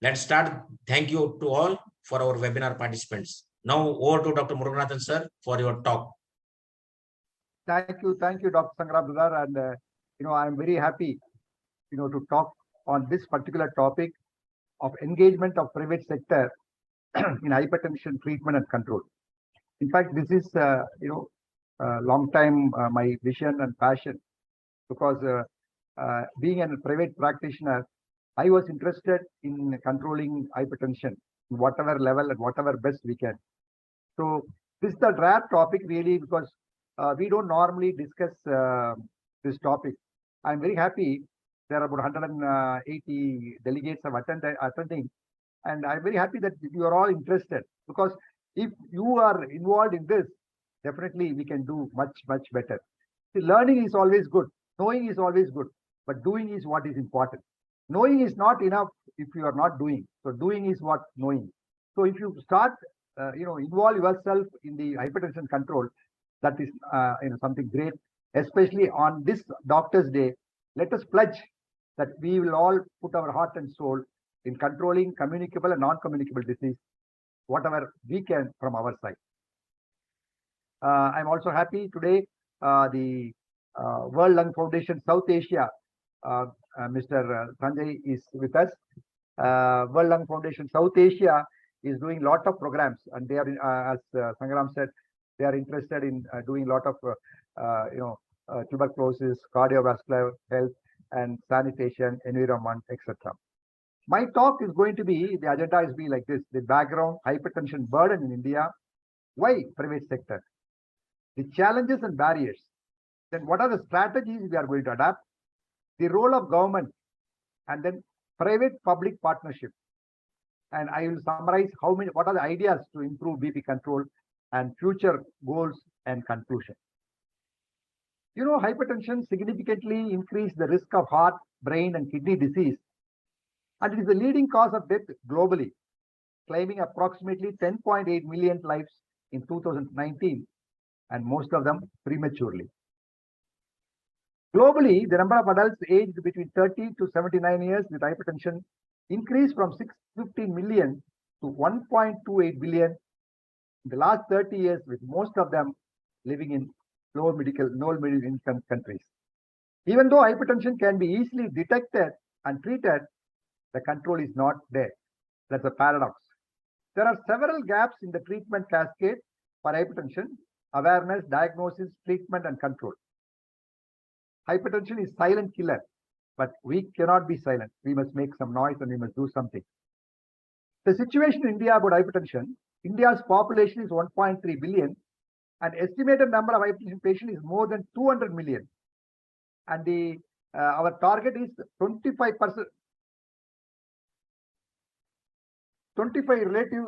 Let's start. Thank you to all for our webinar participants. Now over to Dr. Muruganathan sir for your talk. Thank you, Dr. Sangram Brother, and I'm very happy, to talk on this particular topic of engagement of private sector in hypertension treatment and control. In fact, this is a long time my vision and passion, because being a private practitioner, I was interested in controlling hypertension in whatever level and whatever best we can. So this is the rare topic really, because we don't normally discuss this topic. I'm very happy there are about 180 delegates have attending, and I'm very happy that you are all interested, because if you are involved in this, definitely we can do much better. See, learning is always good, knowing is always good, but doing is what is important. Knowing is not enough if you are not doing. So doing is what knowing. So if you start, involve yourself in the hypertension control, that is something great. Especially on this Doctor's Day, let us pledge that we will all put our heart and soul in controlling communicable and non-communicable disease, whatever we can from our side. I'm also happy today the World Lung Foundation South Asia, Mr. Sanjay is with us. World Lung Foundation South Asia is doing a lot of programs, and they are, as Sangram said, they are interested in doing a lot of tuberculosis, cardiovascular health, and sanitation, environment, etc. My talk is going to be, the agenda is be like this: the background, hypertension burden in India, why private sector, the challenges and barriers, then what are the strategies we are going to adapt, the role of government, and then private-public partnership. And I will summarize what are the ideas to improve BP control and future goals and conclusion. Hypertension significantly increases the risk of heart, brain, and kidney disease, and it is the leading cause of death globally, claiming approximately 10.8 million lives in 2019, and most of them prematurely. Globally, the number of adults aged between 30 to 79 years with hypertension increased from 615 million to 1.28 billion in the last 30 years, with most of them living in low middle income countries. Even though hypertension can be easily detected and treated, the control is not there. That's a paradox. There are several gaps in the treatment cascade for hypertension: awareness, diagnosis, treatment, and control. Hypertension is silent killer, but we cannot be silent. We must make some noise and we must do something. The situation in India about hypertension: India's population is 1.3 billion, and estimated number of hypertension patients is more than 200 million. And our target is 25% relative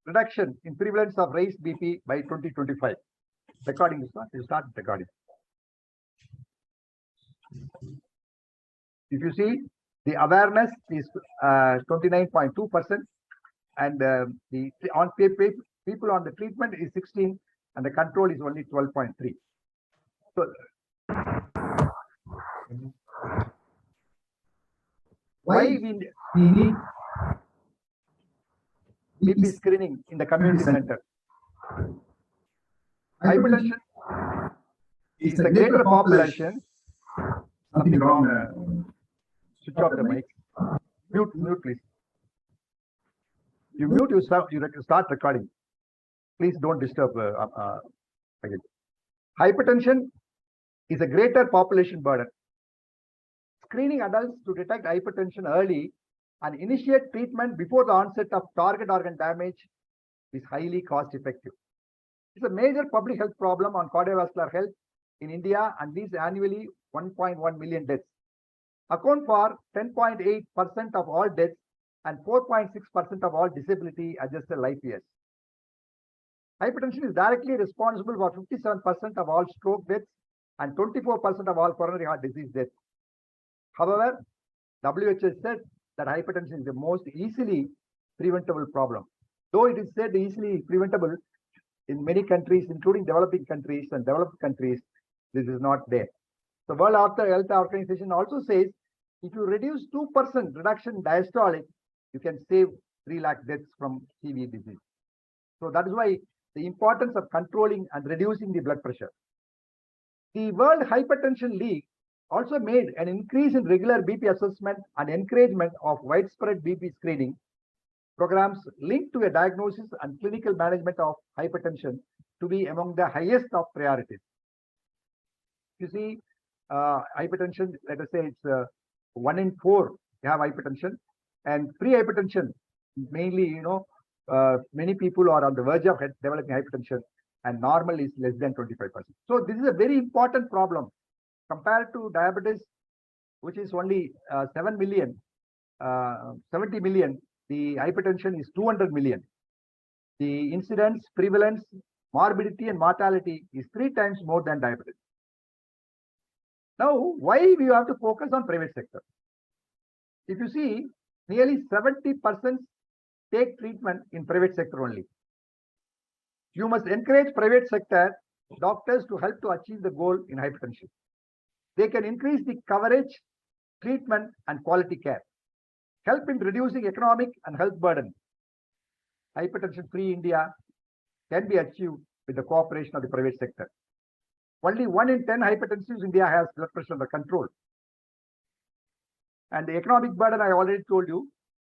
reduction in prevalence of raised BP by 2025. Recording is not, you start recording. If you see, the awareness is 29.2%, and the people on the treatment is 16, and the control is only 12.3. So why we need BP screening in the community center? Hypertension is the greater population. Something wrong. Switch off the mic. Mute, please. You mute, you start recording. Please don't disturb again. Hypertension is a greater population burden. Screening adults to detect hypertension early and initiate treatment before the onset of target organ damage is highly cost effective. It's a major public health problem on cardiovascular health in India, and leads annually 1.1 million deaths, account for 10.8% of all deaths and 4.6% of all disability adjusted life years. Hypertension is directly responsible for 57% of all stroke deaths and 24% of all coronary heart disease deaths. However, WHO said that hypertension is the most easily preventable problem. Though it is said easily preventable, in many countries, including developing countries and developed countries, this is not there. The World Health Organization also says If you reduce 2% reduction in diastolic, you can save 3 lakh deaths from CV disease. So that is why the importance of controlling and reducing the blood pressure. The World Hypertension League also made an increase in regular BP assessment and encouragement of widespread BP screening programs linked to a diagnosis and clinical management of hypertension to be among the highest of priorities. You see, hypertension, let us say it's 1 in 4 have hypertension, and pre-hypertension, mainly, many people are on the verge of developing hypertension, and normal is less than 25%. So this is a very important problem compared to diabetes, which is only 70 million. The hypertension is 200 million. The incidence, prevalence, morbidity, and mortality is 3 times more than diabetes. Now, why we have to focus on private sector? If you see, nearly 70% take treatment in private sector only. You must encourage private sector doctors to help to achieve the goal in hypertension. They can increase the coverage, treatment, and quality care, help in reducing economic and health burden. Hypertension-free India can be achieved with the cooperation of the private sector. Only 1 in 10 hypertensives in India has blood pressure under control. And the economic burden, I already told you,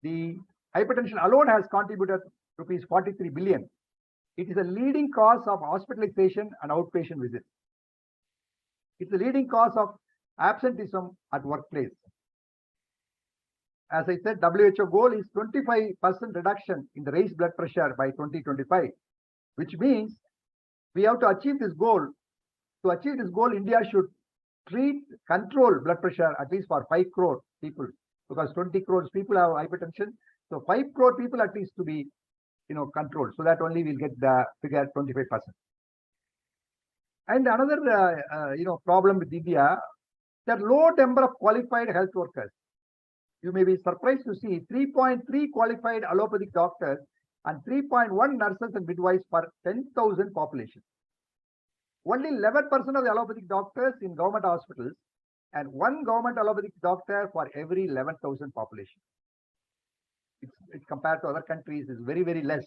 the hypertension alone has contributed rupees 43 billion. It is a leading cause of hospitalization and outpatient visits. It's a leading cause of absenteeism at workplace. As I said, WHO goal is 25% reduction in the raised blood pressure by 2025, which means we have to achieve this goal. To achieve this goal, India should control blood pressure at least for 5 crore people, because 20 crores people have hypertension. So 5 crore people at least to be, controlled. So that only we'll get the figure 25%. And another, problem with India, that low number of qualified health workers. You may be surprised to see 3.3 qualified allopathic doctors and 3.1 nurses and midwives per 10,000 population. Only 11% of the allopathic doctors in government hospitals and 1 government allopathic doctor for every 11,000 population. It's compared to other countries is very, very less.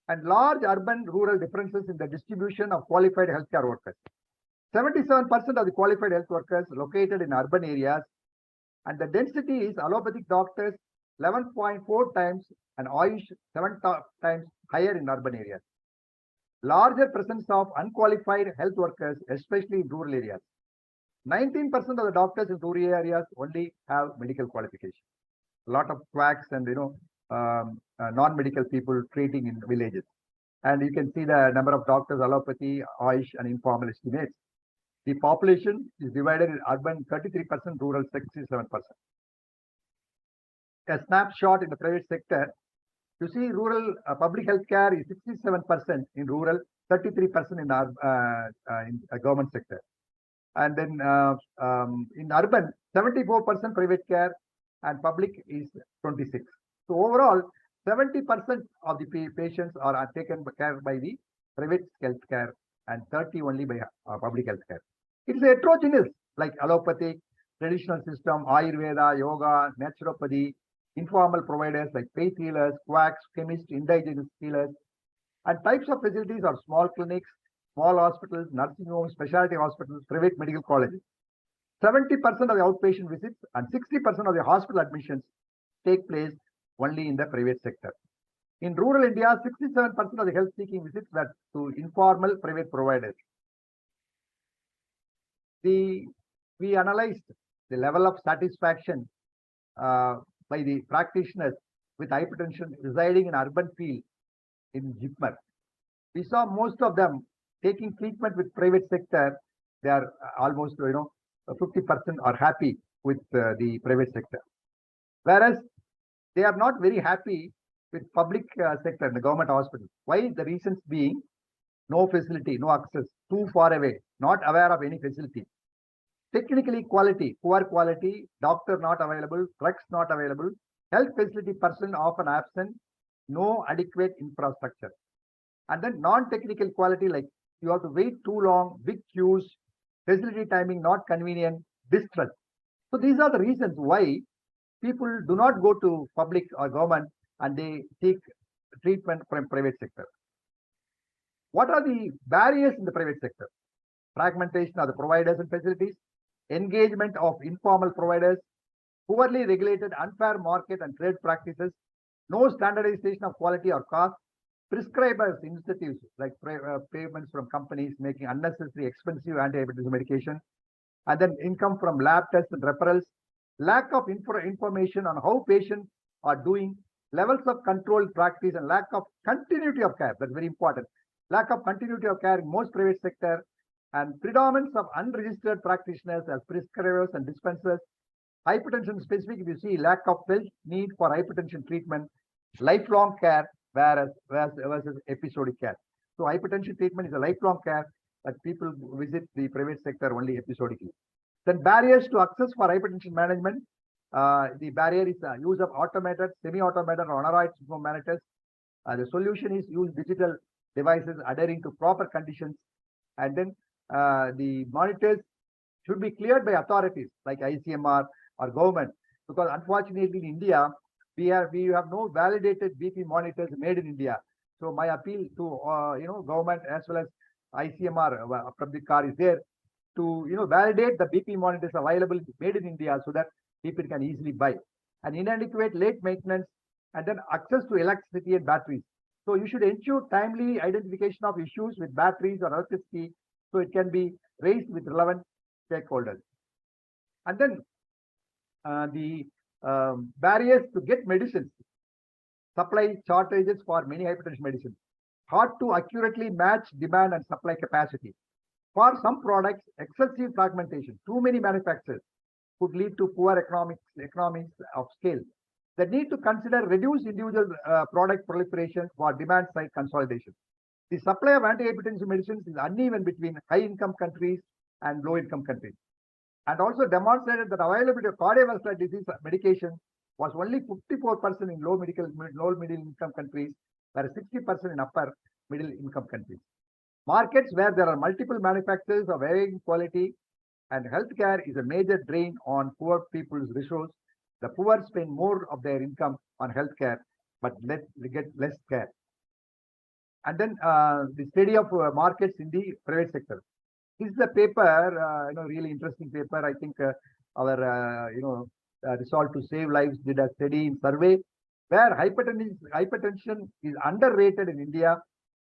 And large urban-rural differences in the distribution of qualified healthcare workers. 77% of the qualified health workers located in urban areas, and the density is allopathic doctors 11.4 times and Ayush 7 times higher in urban areas. Larger presence of unqualified health workers, especially in rural areas. 19% of the doctors in rural areas only have medical qualification. A lot of quacks and non-medical people treating in villages. And you can see the number of doctors, allopathy, Ayush, and informal estimates. The population is divided in urban 33%, rural 67%. A snapshot in the private sector. You see, rural public health care is 67% in rural, 33% in government sector. And then in urban, 74% private care and public is 26. So overall, 70% of the patients are taken care by the private health care and 30 only by public health care. It's heterogeneous, like allopathic, traditional system, Ayurveda, yoga, naturopathy, informal providers like faith healers, quacks, chemists, indigenous healers, and types of facilities are small clinics, small hospitals, nursing homes, specialty hospitals, private medical colleges. 70% of the outpatient visits and 60% of the hospital admissions take place only in the private sector. In rural India, 67% of the health-seeking visits were to informal private providers. We analyzed the level of satisfaction by the practitioners with hypertension residing in urban field in JIPMER. We saw most of them taking treatment with private sector. They are almost 50% are happy with the private sector, whereas they are not very happy with public sector in the government hospital. Why? The reasons being no facility, no access, too far away, not aware of any facility. Technically quality, poor quality, doctor not available, drugs not available, health facility person often absent, no adequate infrastructure. And then non-technical quality, like you have to wait too long, big queues, facility timing not convenient, distress. So these are the reasons why people do not go to public or government and they seek treatment from private sector. What are the barriers in the private sector? Fragmentation of the providers and facilities, engagement of informal providers, poorly regulated unfair market and trade practices, no standardization of quality or cost, prescribers incentives like payments from companies making unnecessary expensive anti-hypertension medication, and then income from lab tests and referrals, lack of information on how patients are doing, levels of controlled practice, and lack of continuity of care. That's very important. Lack of continuity of care in most private sector, and predominance of unregistered practitioners as prescribers and dispensers. Hypertension specific, if you see lack of felt need for hypertension treatment, lifelong care versus episodic care. So hypertension treatment is a lifelong care, but people visit the private sector only episodically. Then barriers to access for hypertension management. The barrier is use of automated, semi-automated or unauthorized monitors. The solution is use digital devices adhering to proper conditions, and then the monitors should be cleared by authorities like ICMR or government, because unfortunately in India we have no validated BP monitors made in India. So my appeal to government as well as ICMR from the car is there to validate the BP monitors available made in India so that people can easily buy. And inadequate late maintenance, and then access to electricity and batteries. So you should ensure timely identification of issues with batteries or electricity so it can be raised with relevant stakeholders. And then the barriers to get medicines, supply shortages for many hypertension medicines, hard to accurately match demand and supply capacity. For some products, excessive fragmentation, too many manufacturers could lead to poor economies of scale. The need to consider reduced individual product proliferation for demand side consolidation. The supply of anti-hypertensive medicines is uneven between high-income countries and low-income countries, and also demonstrated that availability of cardiovascular disease medication was only 54% in low middle income countries, whereas 60% in upper middle income countries. Markets where there are multiple manufacturers of varying quality and healthcare is a major drain on poor people's resources. The poor spend more of their income on healthcare, but they get less care. And then the study of markets in the private sector. This is a paper, really interesting paper. I think our Resolve to Save Lives did a study in survey where hypertension is underrated in India.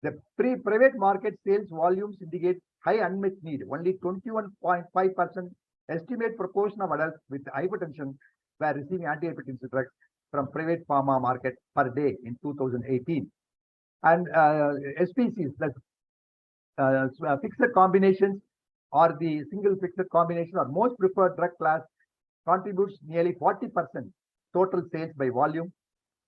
The private market sales volumes indicate high unmet need. Only 21.5% estimate proportion of adults with hypertension were receiving antihypertensive drugs from private pharma market per day in 2018. And SPCs, that's fixed combinations or the single fixed combination or most preferred drug class contributes nearly 40% total sales by volume.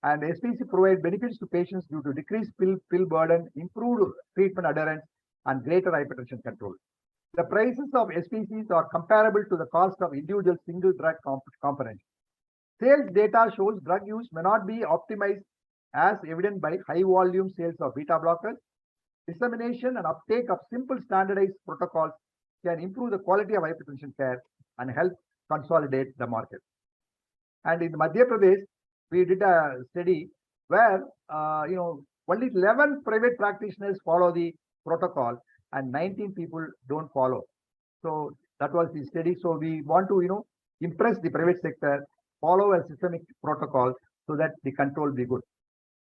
And SPC provide benefits to patients due to decreased pill burden, improved treatment adherence, and greater hypertension control. The prices of SPCs are comparable to the cost of individual single drug components. Sales data shows drug use may not be optimized as evident by high volume sales of beta blockers. Dissemination and uptake of simple standardized protocols can improve the quality of hypertension care and help consolidate the market. And in Madhya Pradesh, we did a study where only 11 private practitioners follow the protocol and 19 people don't follow. So that was the study. So we want to impress the private sector, follow a systemic protocol so that the control be good.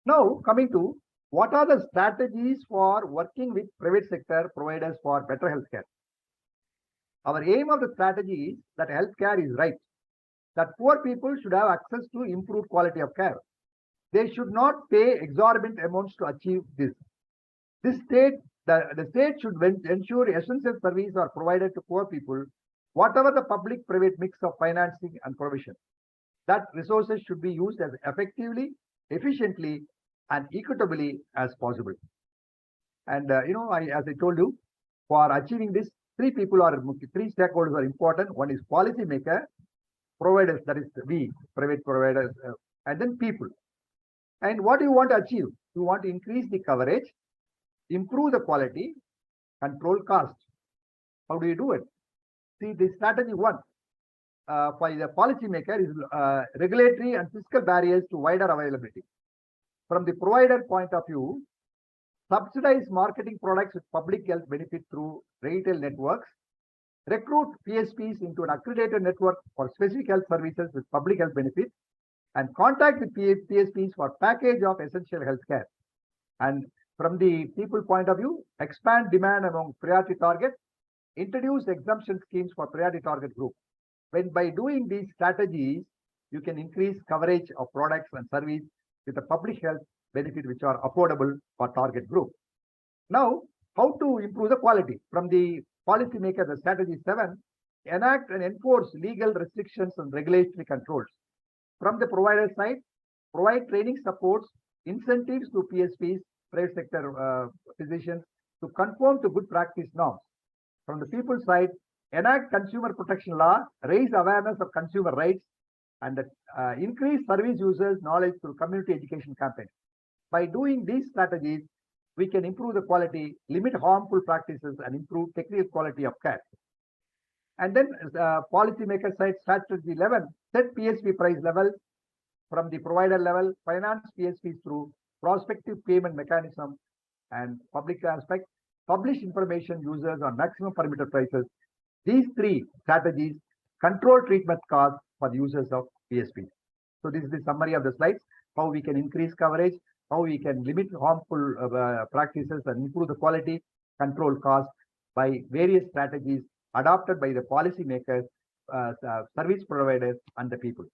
Now coming to what are the strategies for working with private sector providers for better healthcare. Our aim of the strategy is that healthcare is right, that poor people should have access to improved quality of care. They should not pay exorbitant amounts to achieve this. The state should ensure essential services are provided to poor people, whatever the public-private mix of financing and provision. That resources should be used as effectively, efficiently, and equitably as possible. And as I told you, for achieving this, three stakeholders are important. One is policy maker, providers, that is we, private providers, and then people. And what do you want to achieve? You want to increase the coverage, improve the quality, control cost. How do you do it? See, the strategy one, for the policymaker is regulatory and fiscal barriers to wider availability. From the provider point of view, subsidize marketing products with public health benefit through retail networks, recruit PSPs into an accredited network for specific health services with public health benefit, and contact the PSPs for package of essential healthcare. And from the people point of view, expand demand among priority targets, introduce exemption schemes for priority target group. When by doing these strategies, you can increase coverage of products and service with a public health benefit which are affordable for target group. Now, how to improve the quality? From the policymaker, the strategy 7, enact and enforce legal restrictions and regulatory controls. From the provider side, provide training supports, incentives to PSPs, private sector physicians, to conform to good practice norms. From the people side, enact consumer protection law, raise awareness of consumer rights, and increase service users' knowledge through community education campaigns. By doing these strategies, we can improve the quality, limit harmful practices, and improve technical quality of care. And then policymaker side, strategy 11, set PSP price level. From the provider level, finance PSPs through prospective payment mechanism, and public aspect, publish information users on maximum permitted prices. These three strategies control treatment costs for the users of PSP. So this is the summary of the slides, how we can increase coverage, how we can limit harmful practices and improve the quality, control costs by various strategies adopted by the policymakers, service providers, and the people.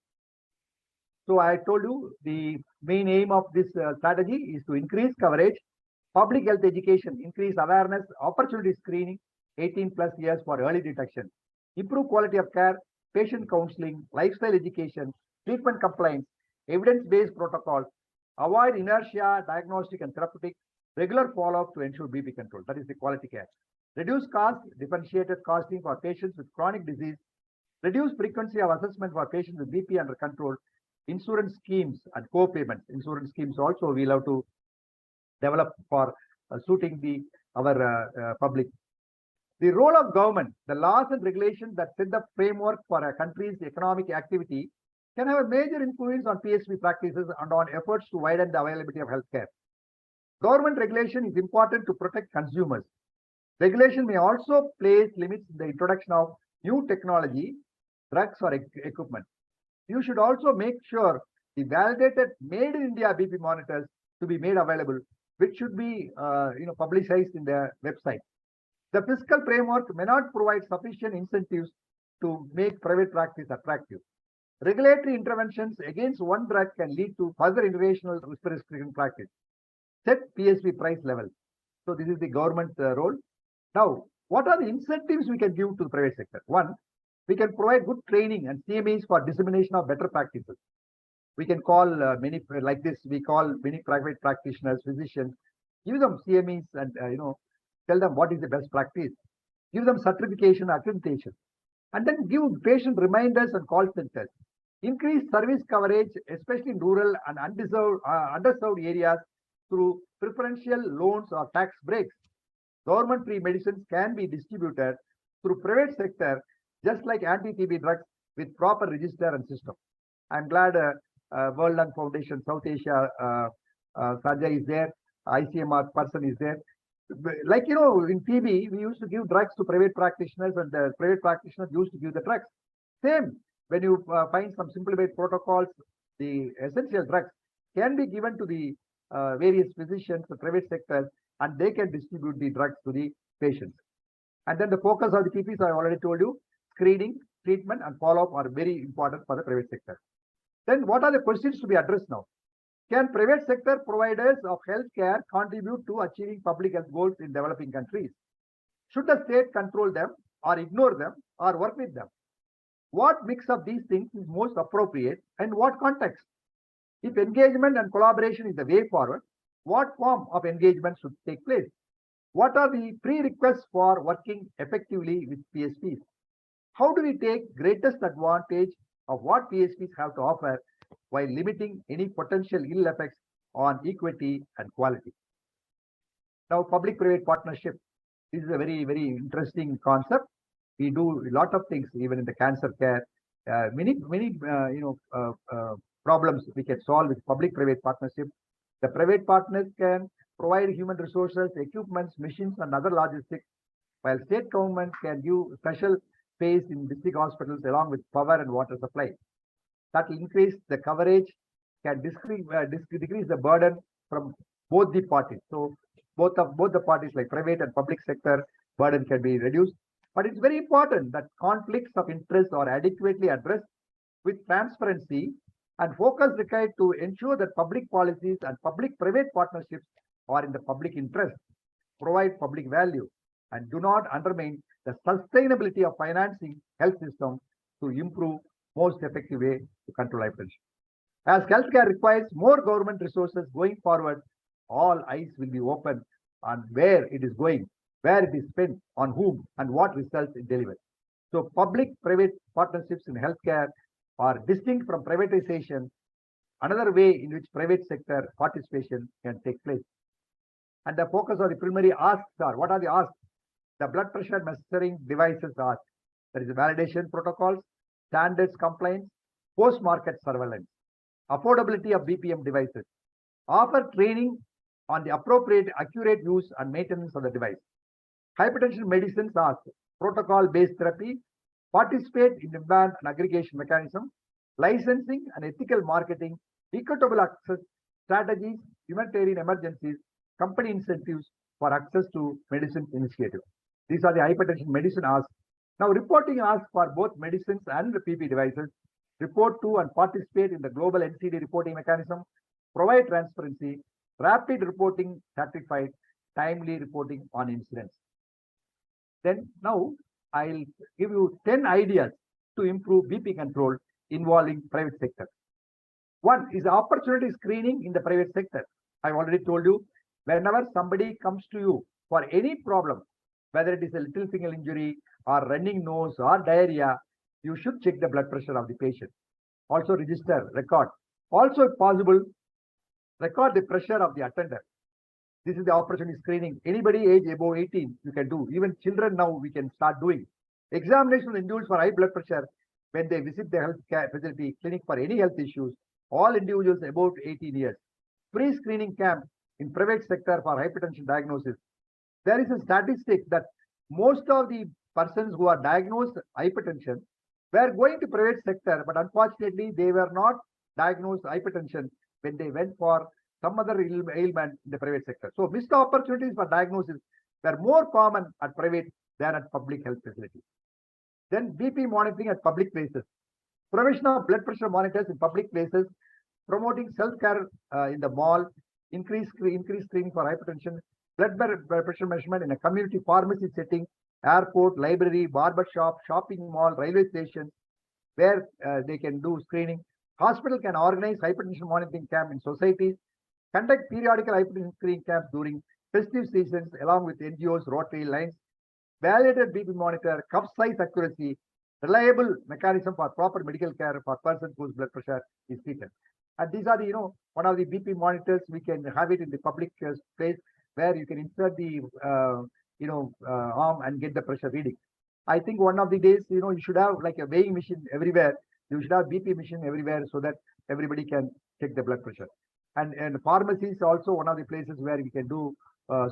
So I told you the main aim of this strategy is to increase coverage, public health education, increase awareness, opportunity screening, 18 plus years for early detection, improve quality of care, patient counseling, lifestyle education, treatment compliance, evidence-based protocols, avoid inertia, diagnostic and therapeutic, regular follow-up to ensure BP control. That is the quality care. Reduce cost, differentiated costing for patients with chronic disease, reduce frequency of assessment for patients with BP under control, insurance schemes and co-payments. Insurance schemes also we'll have to develop for suiting our public. The role of government, the laws and regulations that set the framework for a country's economic activity can have a major influence on PSP practices and on efforts to widen the availability of healthcare. Government regulation is important to protect consumers. Regulation may also place limits in the introduction of new technology, drugs or equipment. You should also make sure the validated made in India BP monitors to be made available, which should be publicized in the website. The fiscal framework may not provide sufficient incentives to make private practice attractive. Regulatory interventions against one drug can lead to further irrational prescription practice. Set PSP price level. So this is the government role. Now, what are the incentives we can give to the private sector? One, we can provide good training and CMEs for dissemination of better practices. We can call many like this. We call many private practitioners, physicians, give them CMEs and tell them what is the best practice. Give them certification, accreditation, and then give patient reminders and call centers. Increase service coverage, especially in rural and underserved areas through preferential loans or tax breaks. Government-free medicines can be distributed through private sector, just like anti-TB drugs with proper register and system. I'm glad World Lung Foundation, South Asia, Sanjay is there, ICMR person is there. Like, in TB, we used to give drugs to private practitioners and the private practitioners used to give the drugs. Same, when you find some simplified protocols, the essential drugs can be given to the various physicians, the private sectors, and they can distribute the drugs to the patients. And then the focus of the TPs, I already told you, screening, treatment, and follow-up are very important for the private sector. Then what are the questions to be addressed now? Can private sector providers of healthcare contribute to achieving public health goals in developing countries? Should the state control them or ignore them or work with them? What mix of these things is most appropriate and what context? If engagement and collaboration is the way forward, what form of engagement should take place? What are the prerequisites for working effectively with PSPs? How do we take greatest advantage of what PSPs have to offer while limiting any potential ill effects on equity and quality? Now, public-private partnership. This is a very, very interesting concept. We do a lot of things, even in the cancer care. Many problems we can solve with public-private partnership. The private partners can provide human resources, equipments, machines, and other logistics, while state government can give special space in district hospitals along with power and water supply. That will increase the coverage, can decrease the burden from both the parties. So both the parties, like private and public sector, burden can be reduced. But it's very important that conflicts of interest are adequately addressed with transparency and focus required to ensure that public policies and public-private partnerships are in the public interest, provide public value, and do not undermine the sustainability of financing health system to improve most effective way to control hypertension. As healthcare requires more government resources going forward, all eyes will be open on where it is going, where it is spent, on whom, and what results it delivers. So public-private partnerships in healthcare are distinct from privatization, another way in which private sector participation can take place. And the focus of the preliminary asks are, what are the asks? The blood pressure measuring devices asked. There is validation protocols, standards compliance, post-market surveillance, affordability of BPM devices, offer training on the appropriate, accurate use and maintenance of the device. Hypertension medicines ask protocol-based therapy, participate in demand and aggregation mechanism, licensing and ethical marketing, equitable access strategies, humanitarian emergencies, company incentives for access to medicine initiative. These are the hypertension medicine asks. Now reporting asks for both medicines and the PP devices, report to and participate in the global NCD reporting mechanism, provide transparency, rapid reporting certified, timely reporting on incidents. Then now I'll give you 10 ideas to improve BP control involving private sector. One is opportunity screening in the private sector. I've already told you, whenever somebody comes to you for any problem, whether it is a little finger injury or running nose or diarrhea, you should check the blood pressure of the patient. Also register, record. Also, if possible, record the pressure of the attendant. This is the opportunity screening. Anybody age above 18, you can do. Even children now we can start doing. Examination of individuals for high blood pressure when they visit the health care facility, clinic for any health issues. All individuals above 18 years. Pre-screening camp in private sector for hypertension diagnosis. There is a statistic that most of the persons who are diagnosed hypertension were going to private sector, but unfortunately they were not diagnosed hypertension when they went for some other ailment in the private sector. So missed opportunities for diagnosis were more common at private than at public health facilities. Then BP monitoring at public places. Provision of blood pressure monitors in public places, promoting self-care in the mall, increased screening for hypertension, blood pressure measurement in a community pharmacy setting, airport, library, barber shop, shopping mall, railway station, where they can do screening. Hospital can organize hypertension monitoring camp in societies, conduct periodical hypertension screening camps during festive seasons along with NGOs, Rotary lines, validated BP monitor, cup size accuracy, reliable mechanism for proper medical care for persons whose blood pressure is treated. And these are the, one of the BP monitors, we can have it in the public place where you can insert the, arm and get the pressure reading. I think one of the days, you should have like a weighing machine everywhere. You should have BP machine everywhere so that everybody can check the blood pressure. And pharmacy is also one of the places where we can do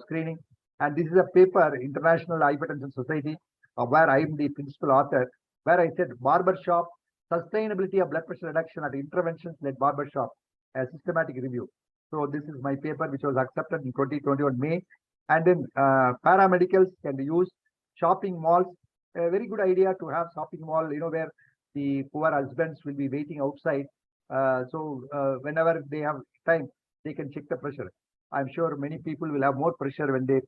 screening. And this is a paper, International Hypertension Society, where I am the principal author, where I said barbershop, sustainability of blood pressure reduction at interventions-led barbershop, a systematic review. So this is my paper, which was accepted in 2021 May. And then paramedicals can be used, shopping malls, a very good idea to have shopping mall, where the poor husbands will be waiting outside. So whenever they have time, they can check the pressure. I'm sure many people will have more pressure when their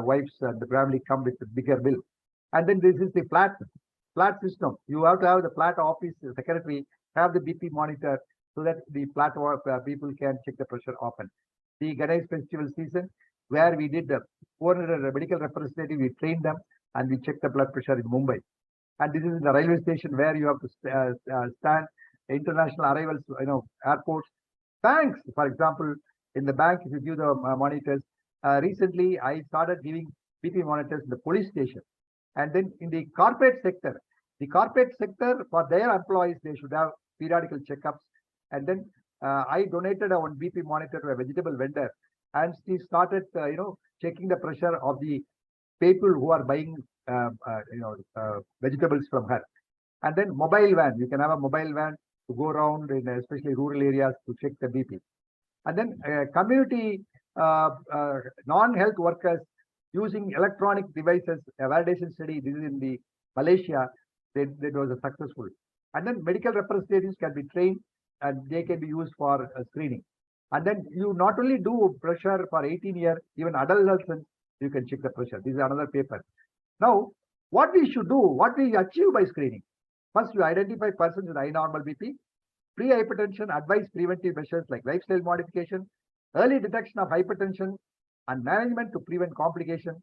wives and the family come with a bigger bill. And then this is the flat system. You have to have the flat office secretary have the BP monitor so that the flat people can check the pressure often. The Ganesh festival season, where we did the 400 medical representative, we trained them and we checked the blood pressure in Mumbai. And this is in the railway station where you have to stand international arrivals, airports, banks, for example, in the bank, if you give the monitors. Recently, I started giving BP monitors in the police station. And then in the corporate sector, The corporate sector, for their employees, they should have periodical checkups. And then I donated a one BP monitor to a vegetable vendor, and she started, checking the pressure of the people who are buying, vegetables from her. And then mobile van, you can have a mobile van to go around in especially rural areas to check the BP. And then community non-health workers using electronic devices, a validation study, this is in the Malaysia, that was a successful. And then medical representatives can be trained and they can be used for screening. And then you not only do pressure for 18 years, even adolescents, you can check the pressure. This is another paper. Now, what we should do, what we achieve by screening? First, you identify persons with high normal BP, pre-hypertension, advise preventive measures like lifestyle modification, early detection of hypertension, and management to prevent complication,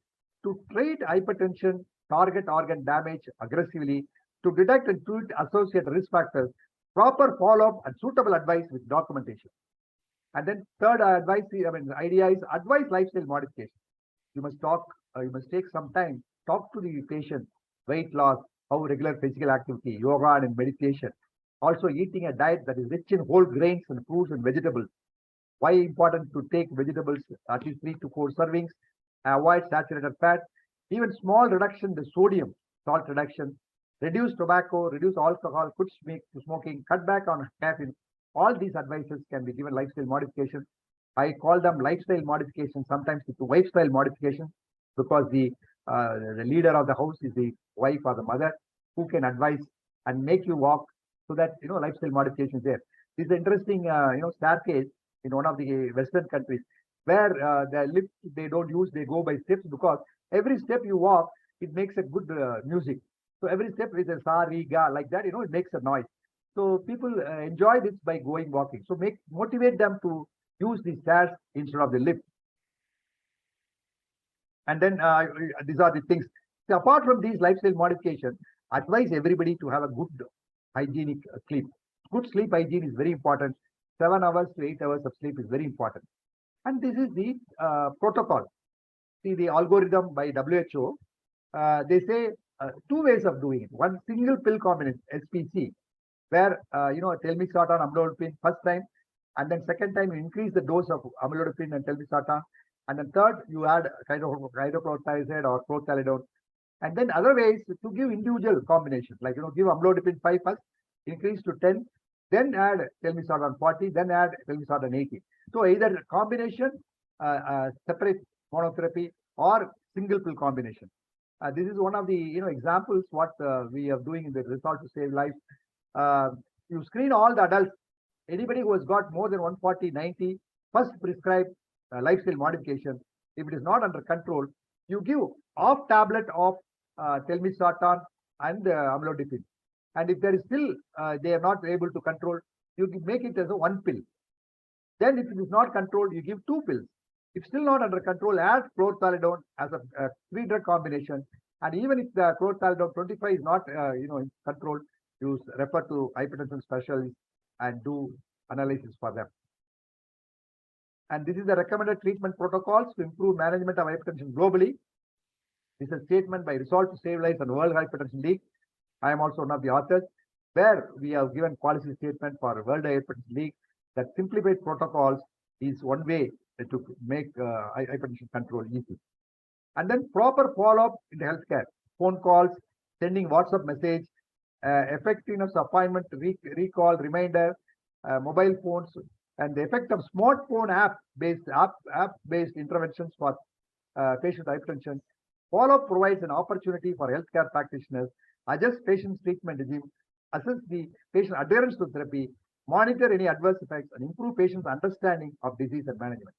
to treat hypertension, target organ damage aggressively, to detect and treat associated risk factors, proper follow-up and suitable advice with documentation. And then third idea is advise lifestyle modification. You must talk, you must take some time, talk to the patient, weight loss, how regular physical activity, yoga and meditation. Also eating a diet that is rich in whole grains and fruits and vegetables. Why important to take vegetables at least 3 to 4 servings, avoid saturated fat, even small reduction in the sodium, salt reduction, reduce tobacco, reduce alcohol, quit smoking, cut back on caffeine. All these advices can be given lifestyle modification. I call them lifestyle modification, sometimes it's a lifestyle modification, because the leader of the house is the wife or the mother who can advise and make you walk, so that lifestyle modification is there. This is interesting staircase in one of the Western countries where the lift they don't use, they go by steps, because every step you walk, it makes a good music. So every step is a sa, re, ga, like that, it makes a noise. So people enjoy this by going walking. So motivate them to use the stairs instead of the lift. And then these are the things. So apart from these lifestyle modification, advise everybody to have a good hygienic sleep. Good sleep hygiene is very important. 7 hours to 8 hours of sleep is very important. And this is the protocol. See, the algorithm by WHO, they say 2 ways of doing it. One, single pill combination, SPC, where telmisartan, amlodipine first time, and then second time you increase the dose of amlodipine and telmisartan, and then third you add hydrochlorothiazide or chlorthalidone. And then other ways to give individual combinations, like give amlodipine 5 first, increase to 10, then add telmisartan 40, then add telmisartan 80. So either combination, separate monotherapy, or single pill combination. This is one of the examples what we are doing in the Resolve to Save Lives. You screen all the adults. Anybody who has got more than 140, 90, first prescribe lifestyle modification. If it is not under control, you give half tablet of telmisartan and amlodipine. And if there is still they are not able to control, you make it as a 1 pill. Then if it is not controlled, you give 2 pills. If still not under control, add chlorthalidone as a 3-drug combination. And even if the chlorthalidone 25 is not in control, you refer to hypertension specialists and do analysis for them. And this is the recommended treatment protocols to improve management of hypertension globally. This is a statement by Resolve to Save Lives and World Hypertension League. I am also one of the authors, where we have given policy statement for World Hypertension League that simplified protocols is one way to make hypertension control easy. And then proper follow-up in the healthcare, phone calls, sending WhatsApp message, effectiveness appointment, recall, reminder, mobile phones, and the effect of smartphone app-based interventions for patient hypertension. Follow-up provides an opportunity for healthcare practitioners, adjust patient's treatment regime, assess the patient adherence to therapy, monitor any adverse effects, and improve patients' understanding of disease and management.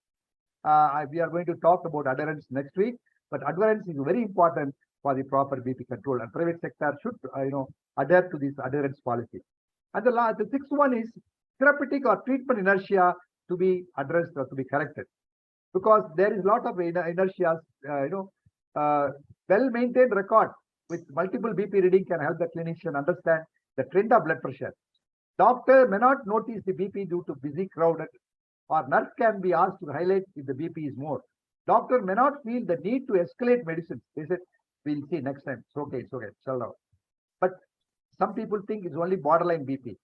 We are going to talk about adherence next week, but adherence is very important for the proper BP control, and private sector should adhere to this adherence policy. And the sixth one is therapeutic or treatment inertia to be addressed or to be corrected, because there is a lot of inertia. Well-maintained record with multiple BP reading can help the clinician understand the trend of blood pressure. Doctor may not notice the BP due to busy crowded, or nurse can be asked to highlight if the BP is more. Doctor may not feel the need to escalate medicine. They said, we'll see next time. It's okay, chill out. But Some people think it's only borderline BP.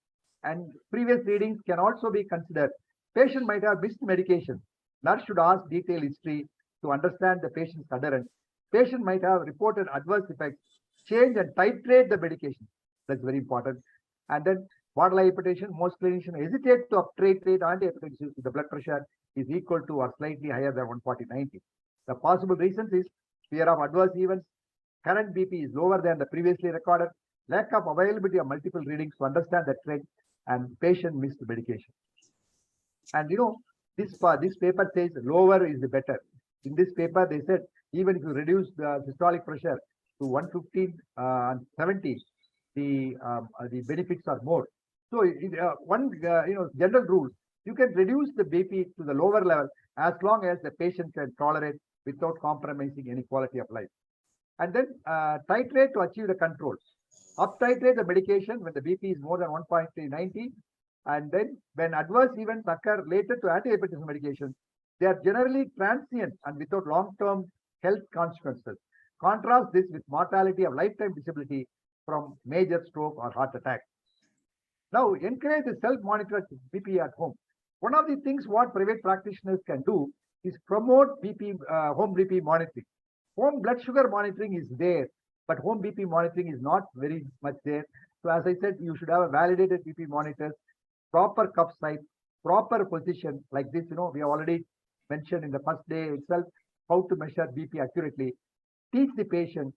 And previous readings can also be considered. Patient might have missed medication. Nurse should ask detailed history to understand the patient's adherence. Patient might have reported adverse effects, change and titrate the medication. That's very important. And then borderline hypertension, most clinicians hesitate to titrate antihypertensives if the blood pressure is equal to or slightly higher than 140/90. The possible reasons is fear of adverse events, current BP is lower than the previously recorded, lack of availability of multiple readings to understand the trend, and patient missed medication. And this paper says lower is the better. In this paper, they said even if you reduce the systolic pressure to 115 and 70, the benefits are more. So one general rule, you can reduce the BP to the lower level as long as the patient can tolerate without compromising any quality of life. And then titrate to achieve the controls. Up titrate the medication when the BP is more than 1.90. And then when adverse events occur related to antihypertensive medication, they are generally transient and without long-term health consequences. Contrast this with mortality of lifetime disability from major stroke or heart attack. Now, encourage the self-monitored BP at home. One of the things what private practitioners can do is promote home BP monitoring. Home blood sugar monitoring is there, but home BP monitoring is not very much there. So as I said, you should have a validated BP monitors, proper cuff size, proper position like this. We have already mentioned in the first day itself how to measure BP accurately. Teach the patient,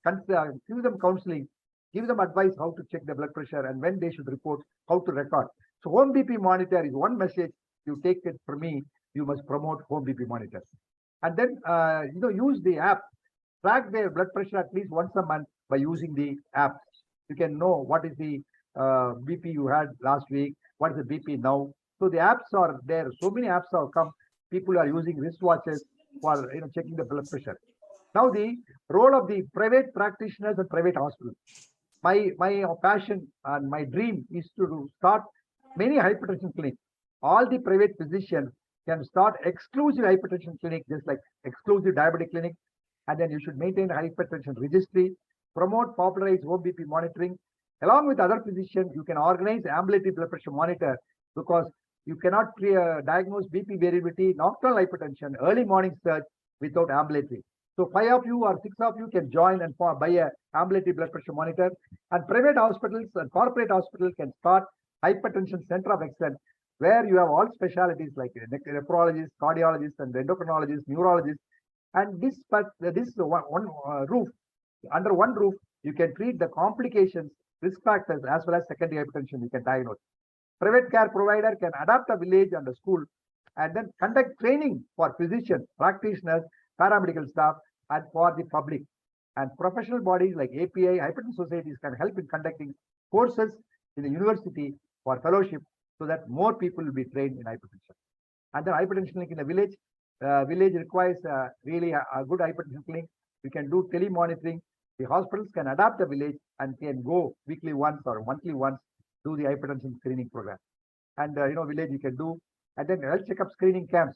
give them counseling, give them advice how to check the blood pressure and when they should report, how to record. So home BP monitor is one message. You take it from me, you must promote home BP monitor. And then use the app. Track their blood pressure at least once a month by using the app. You can know what is the BP you had last week, what is the BP now. So the apps are there. So many apps have come. People are using wristwatches for checking the blood pressure. Now the role of the private practitioners and private hospitals. My passion and my dream is to start many hypertension clinics. All the private physicians can start exclusive hypertension clinic, just like exclusive diabetic clinic. And then you should maintain hypertension registry, promote popularize home BP monitoring. Along with other physicians, you can organize ambulatory blood pressure monitor because you cannot diagnose BP variability, nocturnal hypertension, early morning surge without ambulatory. So 5 of you or 6 of you can join and buy a ambulatory blood pressure monitor. And private hospitals and corporate hospitals can start hypertension center of excellence, where you have all specialties like nephrologists, cardiologists, and endocrinologists, neurologists. And this one roof, under one roof, you can treat the complications, risk factors, as well as secondary hypertension you can diagnose. Private care provider can adapt a village and a school and then conduct training for physicians, practitioners, paramedical staff, and for the public. And professional bodies like API, hypertension societies can help in conducting courses in the university for fellowship so that more people will be trained in hypertension. And then hypertension clinic in a village. Village requires really a good hypertension clinic. We can do telemonitoring. The hospitals can adapt the village and can go weekly once or monthly once, do the hypertension screening program. And village you can do. And then health checkup screening camps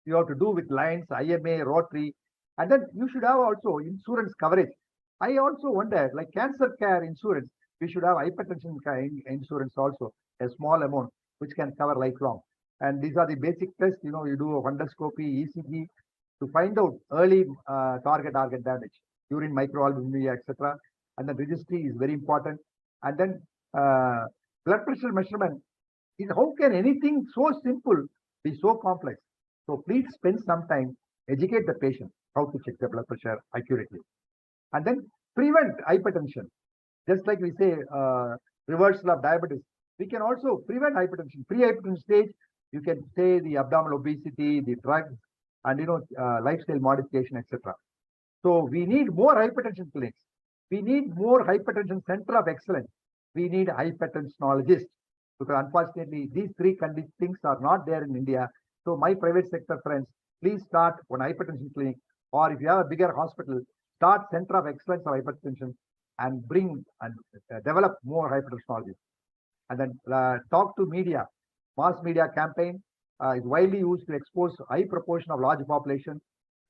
you have to do with Lions, IMA, Rotary. And then you should have also insurance coverage. I also wonder, like cancer care insurance, we should have hypertension insurance also, a small amount, which can cover lifelong. And these are the basic tests. You do a fundoscopy, ECG, to find out early target organ damage, urine microalbuminuria, etc. And then registry is very important. And then blood pressure measurement is how can anything so simple be so complex? So please spend some time, educate the patient how to check the blood pressure accurately. And then prevent hypertension. Just like we say reversal of diabetes, we can also prevent hypertension. Pre-hypertension stage, you can say the abdominal obesity, the drugs, and lifestyle modification, etc. So we need more hypertension clinics. We need more hypertension center of excellence. We need hypertensionologists, because unfortunately these three things are not there in India. So my private sector friends, please start one hypertension clinic, or if you have a bigger hospital, start center of excellence of hypertension and bring and develop more hypertensionologists. And then talk to media. Mass media campaign is widely used to expose high proportion of large population.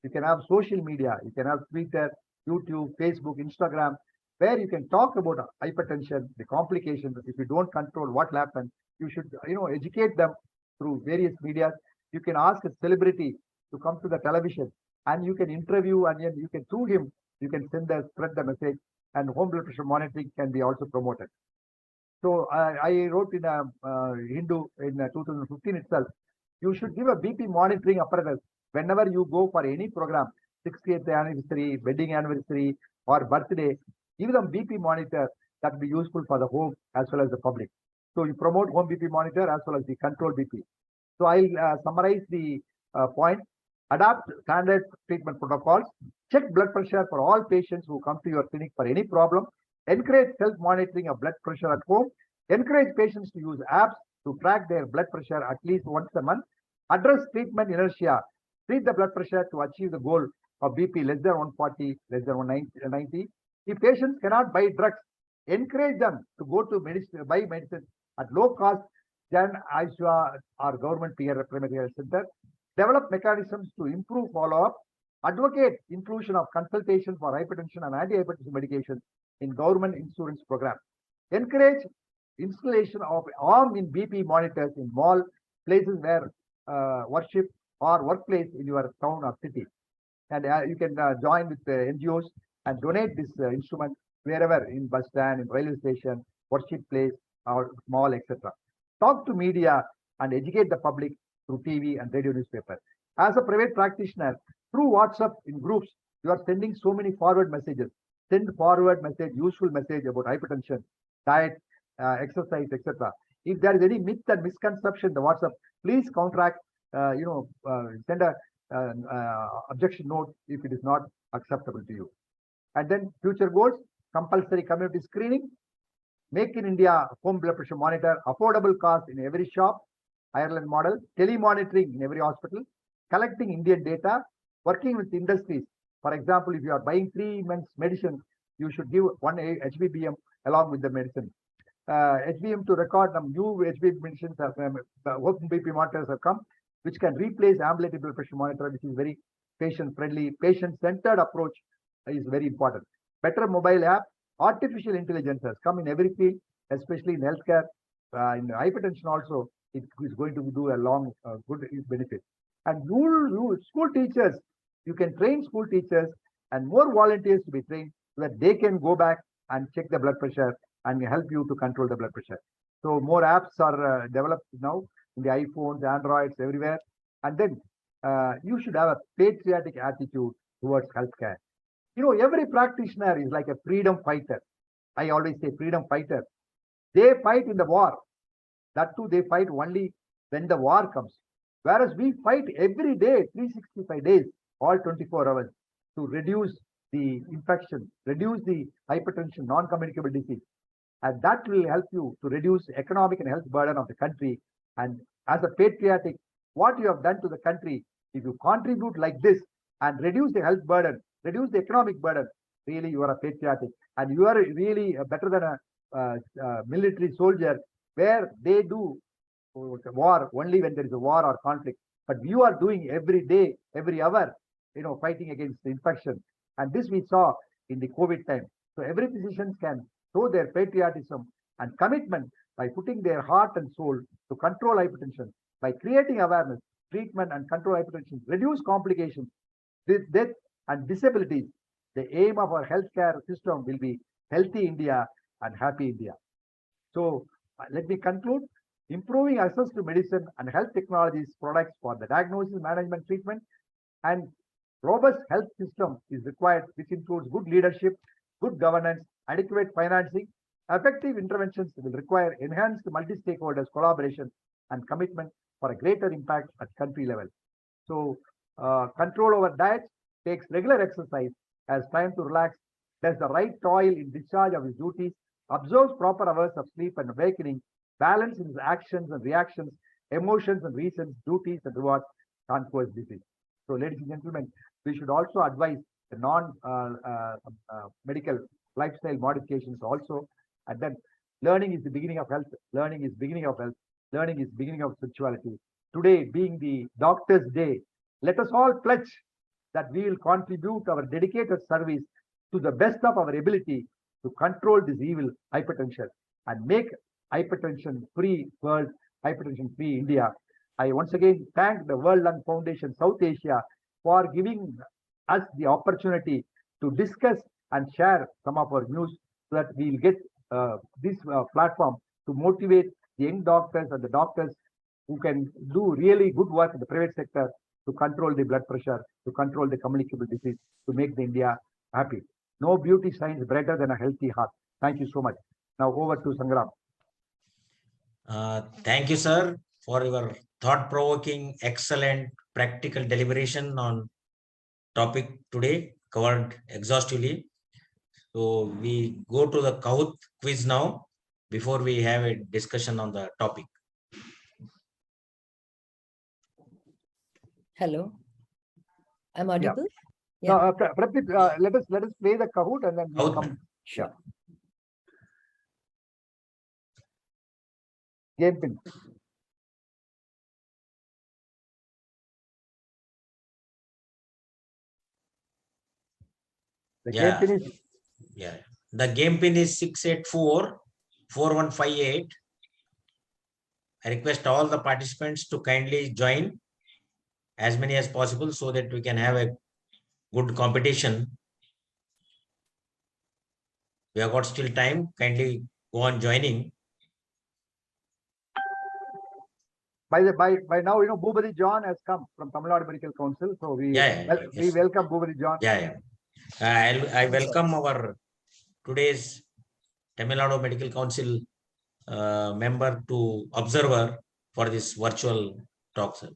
You can have social media. You can have Twitter, YouTube, Facebook, Instagram. where you can talk about hypertension, the complications. If you don't control what will happen, you should, educate them through various media. You can ask a celebrity to come to the television and you can interview, and then you can, through him, you can spread the message, and home blood pressure monitoring can be also promoted. So I wrote in a Hindu in 2015 itself, you should give a BP monitoring apparatus whenever you go for any program, 60th anniversary, wedding anniversary, or birthday. Give them BP monitor that will be useful for the home as well as the public. So you promote home BP monitor as well as the control BP. So I'll summarize the point. Adapt standard treatment protocols. Check blood pressure for all patients who come to your clinic for any problem. Encourage self-monitoring of blood pressure at home. Encourage patients to use apps to track their blood pressure at least once a month. Address treatment inertia. Treat the blood pressure to achieve the goal of BP less than 140, less than 190. If patients cannot buy drugs, encourage them to go to buy medicine at low cost than Aishwa or government primary health center. Develop mechanisms to improve follow-up. Advocate inclusion of consultation for hypertension and anti-hypertension medication in government insurance program. Encourage installation of arm-in BP monitors in mall, places where worship or workplace in your town or city. And you can join with the NGOs and donate this instrument wherever, in bus stand, in railway station, worship place, or mall, etc. Talk to media and educate the public through TV and radio newspaper. As a private practitioner, through WhatsApp in groups, you are sending so many forward messages. Send forward message, useful message about hypertension, diet, exercise, etc. If there is any myth and misconception in the WhatsApp, please counteract, send a objection note if it is not acceptable to you. And then future goals: compulsory community screening, make in India home blood pressure monitor, affordable cost in every shop, Ireland model, telemonitoring in every hospital, collecting Indian data, working with industries. For example, if you are buying 3 months medicine, you should give one HBBM along with the medicine. HBM to record some new HBM medicines, open BP monitors have come, which can replace ambulatory blood pressure monitor, which is very patient-friendly, patient-centered approach is very important. Better mobile app, artificial intelligence has come in every field, especially in healthcare, in hypertension also. It is going to do a long, good benefit. And school teachers, you can train school teachers and more volunteers to be trained so that they can go back and check the blood pressure and help you to control the blood pressure. So more apps are developed now in the iPhones, Androids, everywhere. And then you should have a patriotic attitude towards healthcare. Every practitioner is like a freedom fighter. I always say freedom fighter. They fight in the war. That too, they fight only when the war comes. Whereas we fight every day, 365 days, all 24 hours, to reduce the infection, reduce the hypertension, non-communicable disease. And that will help you to reduce the economic and health burden of the country. And as a patriotic, what you have done to the country, if you contribute like this and reduce the health burden, reduce the economic burden, really you are a patriotic. And you are really better than a military soldier where they do war only when there is a war or conflict. But you are doing every day, every hour, fighting against the infection. And this we saw in the COVID time. So every physician can show their patriotism and commitment by putting their heart and soul to control hypertension, by creating awareness, treatment and control hypertension, reduce complications, death and disabilities. The aim of our healthcare system will be healthy India and happy India. So let me conclude. Improving access to medicine and health technologies products for the diagnosis, management, treatment, and robust health system is required, which includes good leadership, good governance, adequate financing. Effective interventions will require enhanced multi-stakeholders collaboration and commitment for a greater impact at country level. So control over diet, takes regular exercise, has time to relax, does the right toil in discharge of his duties, observes proper hours of sleep and awakening, balance in his actions and reactions, emotions and reasons, duties and rewards, conquers disease. So, ladies and gentlemen, we should also advise the non-medical lifestyle modifications also. And then learning is the beginning of health. Learning is beginning of health. Learning is beginning of spirituality. Today being the Doctor's Day, let us all pledge that we will contribute our dedicated service to the best of our ability to control this evil hypertension and make hypertension-free world, hypertension-free India. I once again thank the World Lung Foundation South Asia for giving us the opportunity to discuss and share some of our news so that we'll get this platform to motivate the young doctors and the doctors who can do really good work in the private sector to control the blood pressure, to control the communicable disease, to make the India happy. No beauty shines brighter than a healthy heart. Thank you so much. Now over to Sangram. Thank you, sir, for your thought-provoking, excellent, practical deliberation on topic today, covered exhaustively. So we go to the Kahoot quiz now before we have a discussion on the topic. Hello, I'm audible. Yeah. No, let us play the Kahoot and then we'll come. Sure. Game pin. The game pin is. Yeah. The game pin is 684-4158. I request all the participants to kindly join as many as possible so that we can have a good competition. We have got still time. Kindly go on joining. By now, you know, Bhubadi John has come from Tamil Nadu Medical Council. So we welcome Bhubadi John. I welcome our today's Tamil Nadu Medical Council member to observer for this virtual talk, sir.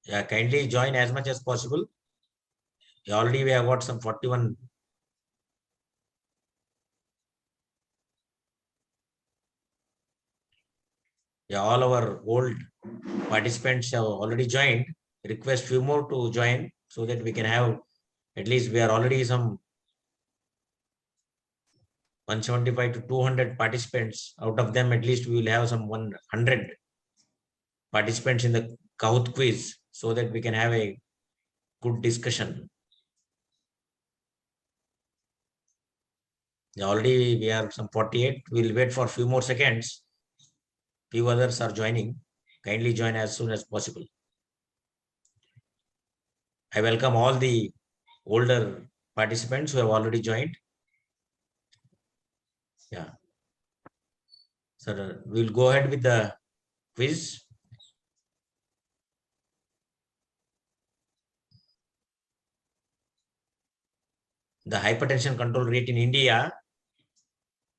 Yeah, kindly join as much as possible. Already we have got some 41. Yeah, all our old participants have already joined. Request few more to join so that we can have at least we are already some 175 to 200 participants. Out of them, at least we will have some 100 participants in the Kahoot quiz so that we can have a good discussion. Already we are some 48. We'll wait for a few more seconds. Few others are joining. Kindly join as soon as possible. I welcome all the older participants who have already joined. Yeah. So we'll go ahead with the quiz. The hypertension control rate in India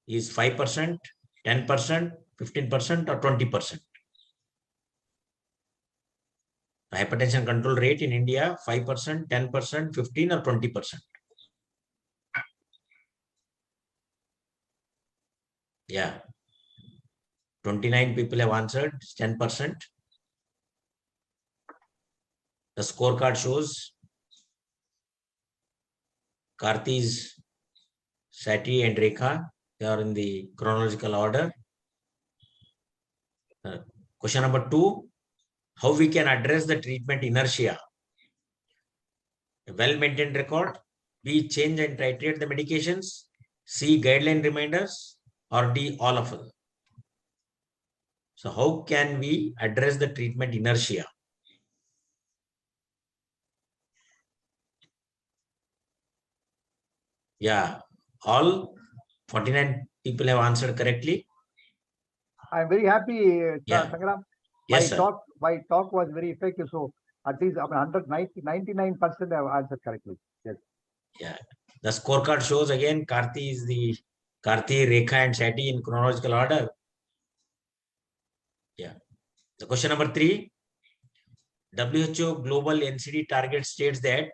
is 5%, 10%, 15% or 20%. The hypertension control rate in India, 5%, 10%, 15 or 20%. Yeah. 29 people have answered, 10%. The scorecard shows Karthis, Sati and Rekha, they are in the chronological order. Question number 2, how we can address the treatment inertia? A well-maintained record, B, change and titrate the medications, C, guideline reminders, or D, all of them. So how can we address the treatment inertia? Yeah, all 49 people have answered correctly. I'm very happy, Yeah. Sangram. Yes, my talk was very effective. So at least 99% have answered correctly. Yes. Yeah. The scorecard shows again Karthi, Rekha and Sati in chronological order. Yeah. The question number 3. WHO global NCD target states that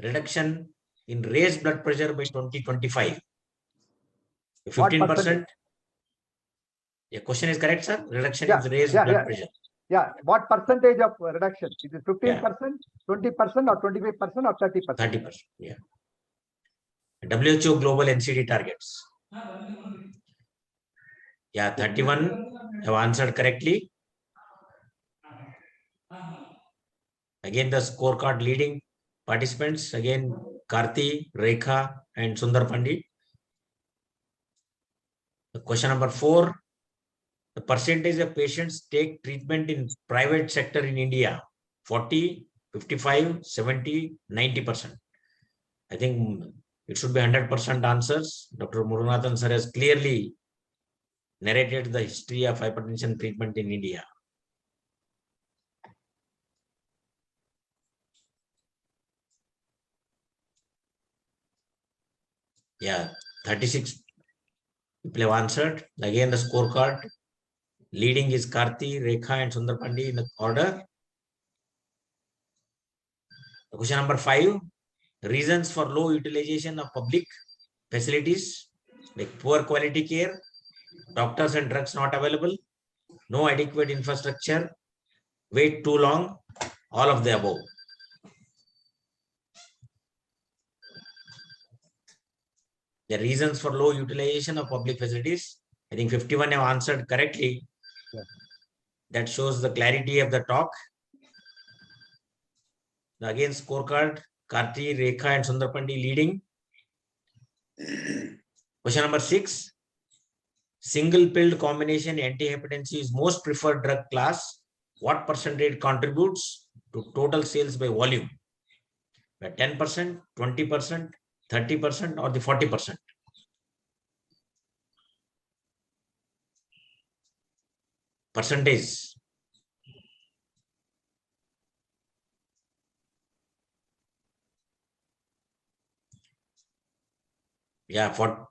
reduction in raised blood pressure by 2025. 15%. Yeah, question is correct, sir. Reduction in raised blood pressure. Yeah. What percentage of reduction? Is it 15%, 20%, or 25%, or 30%? 30%. Yeah. WHO global NCD targets. Yeah, 31 have answered correctly. Again, the scorecard leading participants, again, Karthi, Rekha, and Sundar Pandit. The question number 4, the percentage of patients take treatment in private sector in India, 40, 55, 70, 90%. I think it should be 100% answers. Dr. Murunathan sir has clearly narrated the history of hypertension treatment in India. Yeah, 36 people have answered. Again, the scorecard leading is Karthi, Rekha, and Sundar Pandit in the order. Question number 5, reasons for low utilization of public facilities, like poor quality care, doctors and drugs not available, no adequate infrastructure, wait too long, all of the above. The reasons for low utilization of public facilities, I think 51 have answered correctly. Yeah. That shows the clarity of the talk. Again, scorecard, Karthi, Rekha, and Sundar Pandit leading. Question number 6, single pill combination antihypertensive is most preferred drug class. What percentage contributes to total sales by volume? 10%, 20%, 30%, or the 40%? Percentage. Yeah, for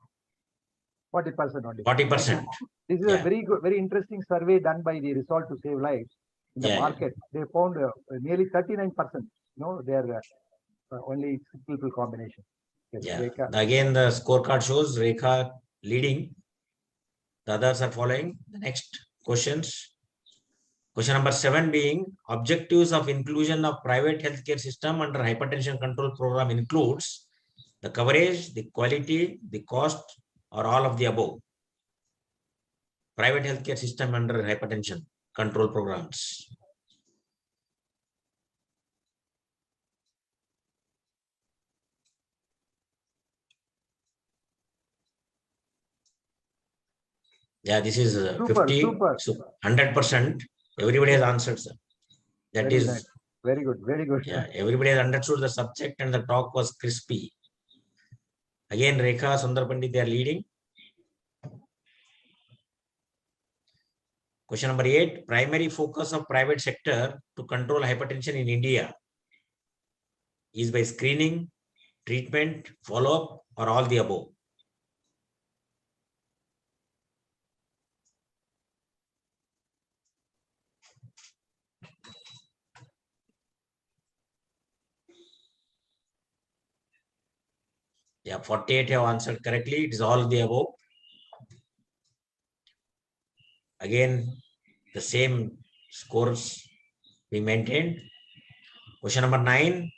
40% only. 40%. This is a very good, very interesting survey done by the Resolve to Save Lives in the market. They found nearly 39%. They are only single pill combination. Yes, Yeah. Rekha. Again, the scorecard shows Rekha leading. The others are following. The next questions. Question number 7 being, objectives of inclusion of private healthcare system under hypertension control program includes the coverage, the quality, the cost, or all of the above. Private healthcare system under hypertension control programs. Yeah, this is 50, 100%. Everybody has answered, sir. That Very is nice. Very good, very good. Yeah, everybody has understood the subject and the talk was crispy. Again, Rekha, Sundar Pandit, they are leading. Question number 8, primary focus of private sector to control hypertension in India is by screening, treatment, follow-up, or all the above. Yeah, 48 have answered correctly. It is all the above. Again, the same scores we maintained. Question number 9,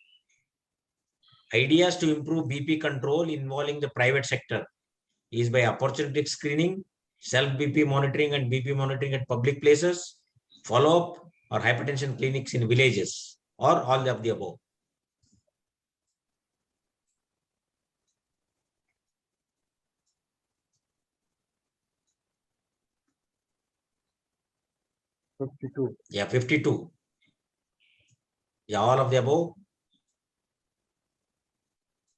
ideas to improve BP control involving the private sector is by opportunistic screening, self-BP monitoring and BP monitoring at public places, follow-up, or hypertension clinics in villages, or all of the above. Yeah, 52. Yeah, all of the above.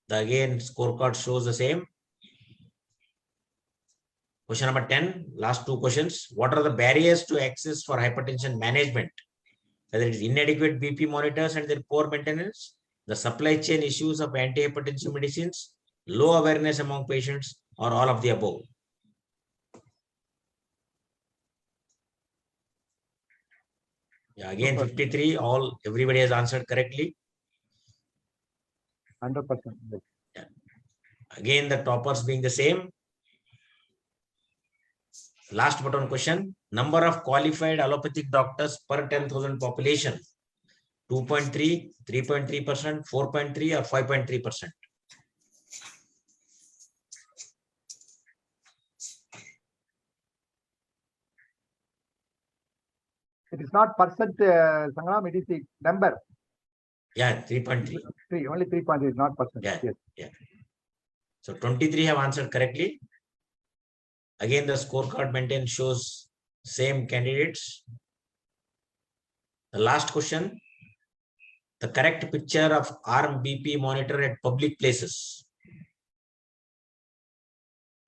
The again scorecard shows the same. Question number 10, last 2 questions. What are the barriers to access for hypertension management? Whether it is inadequate BP monitors and their poor maintenance, the supply chain issues of antihypertensive medicines, low awareness among patients, or all of the above. Yeah, again 53, everybody has answered correctly. 100%. Yeah. Again, the toppers being the same. Last but one question, number of qualified allopathic doctors per 10,000 population, 2.3, 3.3%, 4.3 or 5.3%. It is not percent, Sangram, it is the number. Yeah, 3.3. Only 3.3, not percent. Yeah, Yes. yeah. So 23 have answered correctly. Again, the scorecard maintained shows same candidates. The last question. The correct picture of arm BP monitor at public places.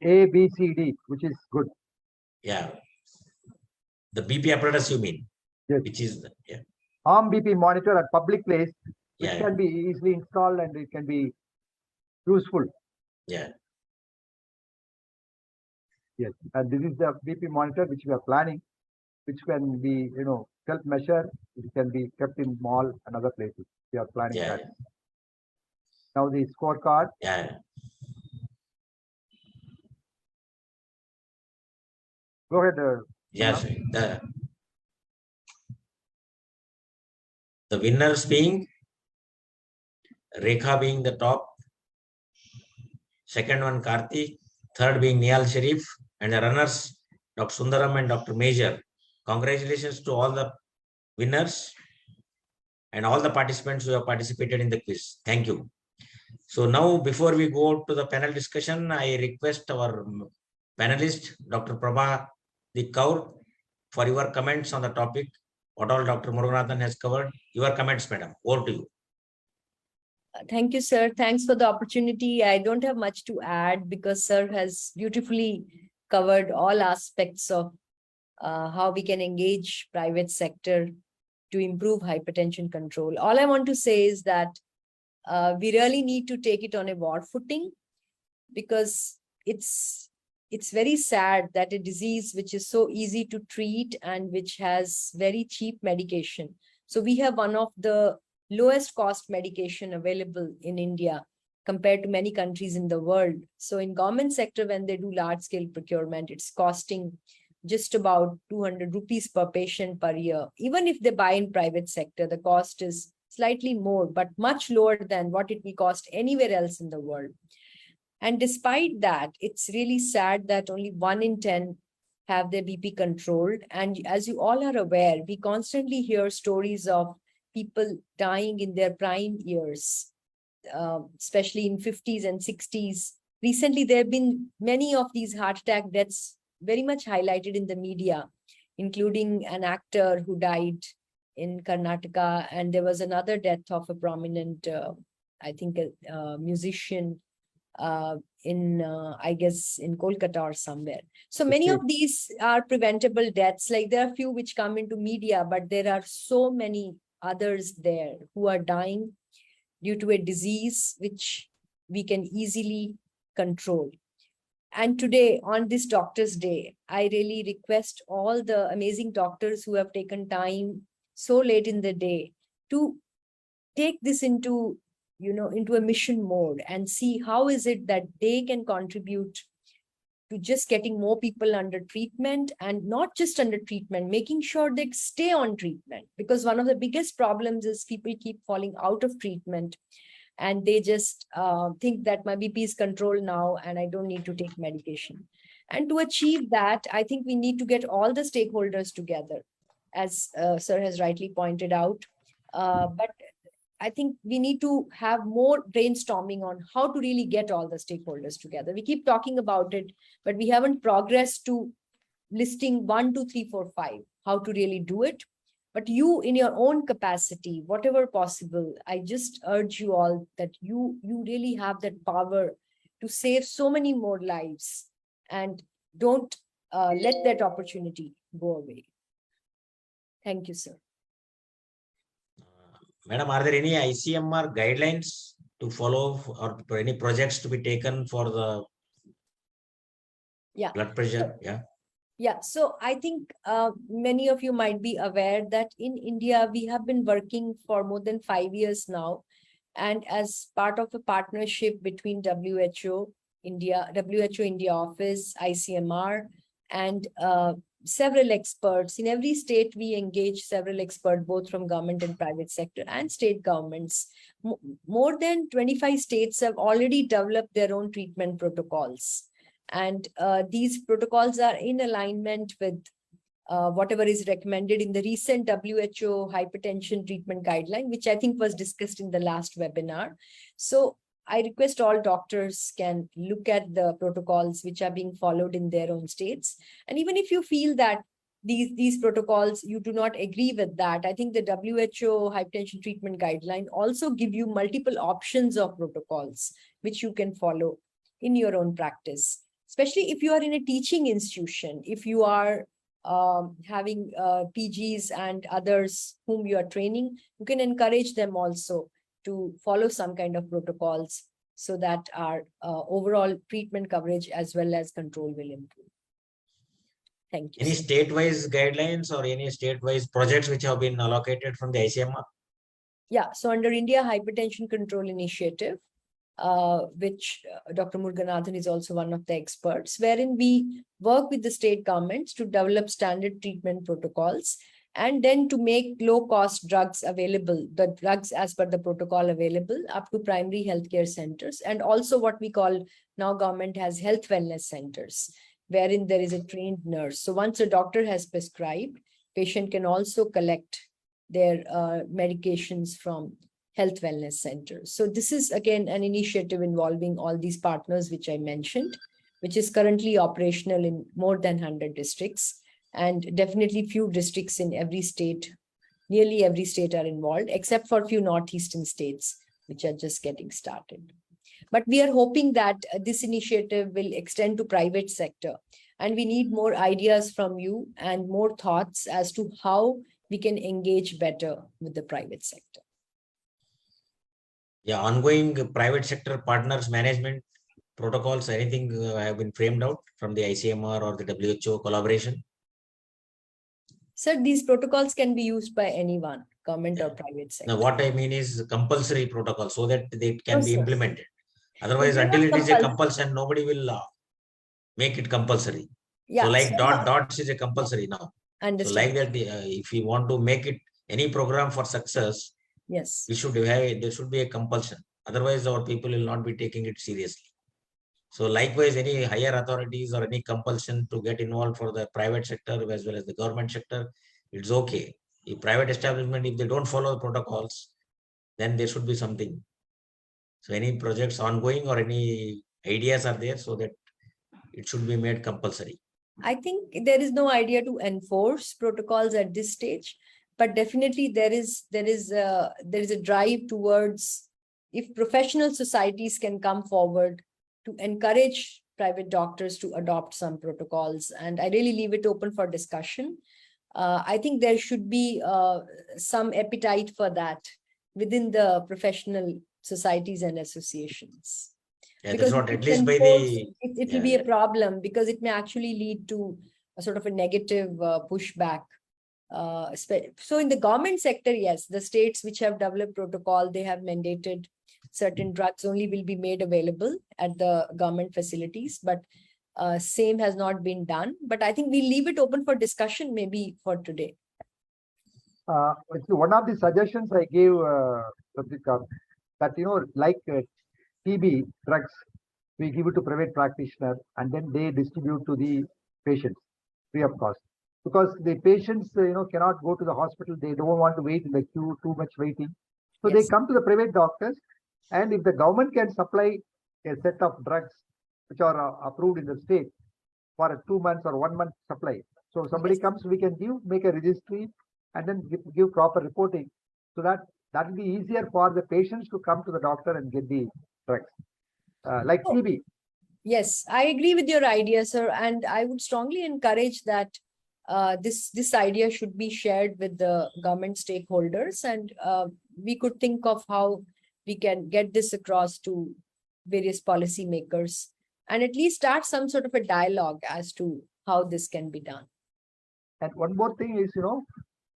A, B, C, D, which is good. Yeah. The BP apparatus you mean? Yes. Which is, yeah. Arm BP monitor at public place, which Yeah, can be easily installed and it can be useful. yeah. Yes. And this is the BP monitor which we are planning, which can be, self-measure. It can be kept in mall and other places. We are planning Yeah, that. Now the scorecard. yeah. Go ahead. Yes, the winners being Rekha being the top, second one Karthi, third being Niyal Sharif, and the runners Dr. Sundaram and Dr. Major. Congratulations to all the winners and all the participants who have participated in the quiz. Thank you. So now, before we go to the panel discussion, I request our panelist, Dr. Prabha Kaur, for your comments on the topic. What all Dr. Muruganathan has covered. Your comments, madam. Over to you. Thank you, sir. Thanks for the opportunity. I don't have much to add because sir has beautifully covered all aspects of how we can engage private sector to improve hypertension control. All I want to say is that we really need to take it on a war footing, because it's very sad that a disease which is so easy to treat and which has very cheap medication. So we have one of the lowest cost medication available in India compared to many countries in the world. So in government sector, when they do large scale procurement, it's costing just about 200 rupees per patient per year. Even if they buy in private sector, the cost is slightly more, but much lower than what it will cost anywhere else in the world. And despite that, it's really sad that only 1 in 10 have their BP controlled. And as you all are aware, we constantly hear stories of people dying in their prime years, especially in 50s and 60s. Recently, there have been many of these heart attack deaths very much highlighted in the media, including an actor who died in Karnataka. And there was another death of a prominent, I think, a musician I guess in Kolkata or somewhere. So many of these are preventable deaths. Like there are few which come into media, but there are so many others there who are dying due to a disease which we can easily control. And today, on this Doctor's Day, I really request all the amazing doctors who have taken time so late in the day to take this into a mission mode and see how is it that they can contribute to just getting more people under treatment, and not just under treatment, making sure they stay on treatment. Because one of the biggest problems is people keep falling out of treatment and they just think that my BP is controlled now and I don't need to take medication. And to achieve that, I think we need to get all the stakeholders together, as sir has rightly pointed out. But I think we need to have more brainstorming on how to really get all the stakeholders together. We keep talking about it, but we haven't progressed to listing 1, 2, 3, 4, 5, how to really do it. But you, in your own capacity, whatever possible, I just urge you all that you really have that power to save so many more lives, and don't let that opportunity go away. Thank you, sir. Madam, are there any ICMR guidelines to follow or any projects to be taken for the blood pressure? Sure. Yeah, so I think many of you might be aware that in India, we have been working for more than 5 years now. And as part of a partnership between WHO India office, ICMR, and several experts. In every state, we engage several experts, both from government and private sector and state governments. More than 25 states have already developed their own treatment protocols. And these protocols are in alignment with whatever is recommended in the recent WHO hypertension treatment guideline, which I think was discussed in the last webinar. So I request all doctors can look at the protocols which are being followed in their own states. And even if you feel that these protocols, you do not agree with that, I think the WHO hypertension treatment guideline also give you multiple options of protocols which you can follow in your own practice, especially if you are in a teaching institution, if you are having PGs and others whom you are training, you can encourage them also to follow some kind of protocols so that our overall treatment coverage as well as control will improve. Thank you. Any state-wise guidelines or any state-wise projects which have been allocated from the ICMR? Yeah, so under India Hypertension Control Initiative, which Dr. Muruganathan is also one of the experts, wherein we work with the state governments to develop standard treatment protocols and then to make low-cost drugs available, the drugs as per the protocol available up to primary healthcare centers, and also what we call now government has health wellness centers, wherein there is a trained nurse. So once a doctor has prescribed, patient can also collect their medications from health wellness centers. So this is again an initiative involving all these partners which I mentioned, which is currently operational in more than 100 districts, and definitely few districts in every state, nearly every state are involved, except for a few northeastern states, which are just getting started. But we are hoping that this initiative will extend to private sector, and we need more ideas from you and more thoughts as to how we can engage better with the private sector. Yeah, ongoing private sector partners management protocols, anything have been framed out from the ICMR or the WHO collaboration? Sir, these protocols can be used by anyone, government or private sector. Now, what I mean is compulsory protocol so that they can be implemented. Otherwise, They're until not it is a compulsion, nobody will make it compulsory. Yeah, so like dots is a compulsory now. Understand. So like that, if we want to make it any program for success, yes, we should have, there should be a compulsion. Otherwise, our people will not be taking it seriously. So likewise, any higher authorities or any compulsion to get involved for the private sector as well as the government sector, it's okay. If private establishment, if they don't follow the protocols, then there should be something. So any projects ongoing or any ideas are there so that it should be made compulsory? I think there is no idea to enforce protocols at this stage, but definitely there is a drive towards, if professional societies can come forward to encourage private doctors to adopt some protocols, and I really leave it open for discussion. I think there should be some appetite for that within the professional societies and associations. Yeah, because that's what, at least by the it will be a problem, because it may actually lead to a sort of a negative pushback. So in the government sector, yes, the states which have developed protocol, they have mandated certain drugs only will be made available at the government facilities, but same has not been done. But I think we leave it open for discussion maybe for today. One of the suggestions I gave, Pratika, that like TB drugs, we give it to private practitioner and then they distribute to the patients free of cost. Because the patients, cannot go to the hospital. They don't want to wait in the queue, too much waiting. So they come to the private doctors, and if the government can supply a set of drugs which are approved in the state for a 2 months or 1 month supply. So somebody comes, we can make a registry and then give proper reporting, so that will be easier for the patients to come to the doctor and get the drugs. Like TB. Yes, I agree with your idea, sir. And I would strongly encourage that this idea should be shared with the government stakeholders, and we could think of how we can get this across to various policymakers and at least start some sort of a dialogue as to how this can be done. And one more thing is,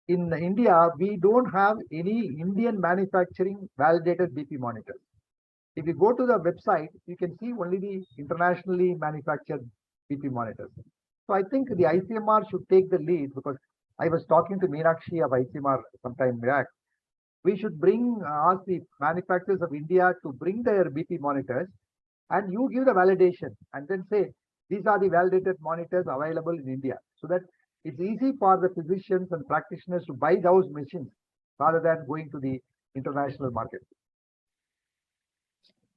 in India, we don't have any Indian manufacturing validated BP monitors. If you go to the website, you can see only the internationally manufactured BP monitors. So I think the ICMR should take the lead, because I was talking to Meenakshi of ICMR sometime back. We should ask the manufacturers of India to bring their BP monitors, and you give the validation and then say, these are the validated monitors available in India, so that it's easy for the physicians and practitioners to buy those machines rather than going to the international market.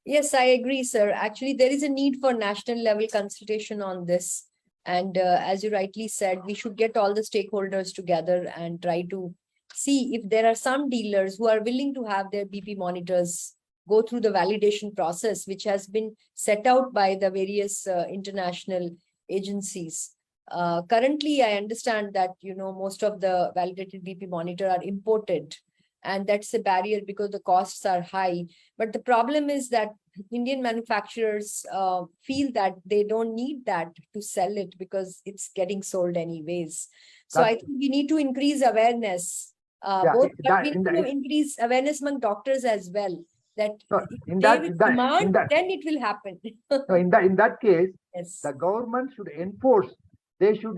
Yes, I agree, sir. Actually, there is a need for national level consultation on this. And as you rightly said, we should get all the stakeholders together and try to see if there are some dealers who are willing to have their BP monitors go through the validation process, which has been set out by the various international agencies. Currently, I understand that, most of the validated BP monitor are imported, and that's a barrier because the costs are high. But the problem is that Indian manufacturers feel that they don't need that to sell it because it's getting sold anyways. So I think we need to increase awareness, but we need to increase awareness among doctors as well. That then it will happen. In that case, yes, the government should enforce. They should,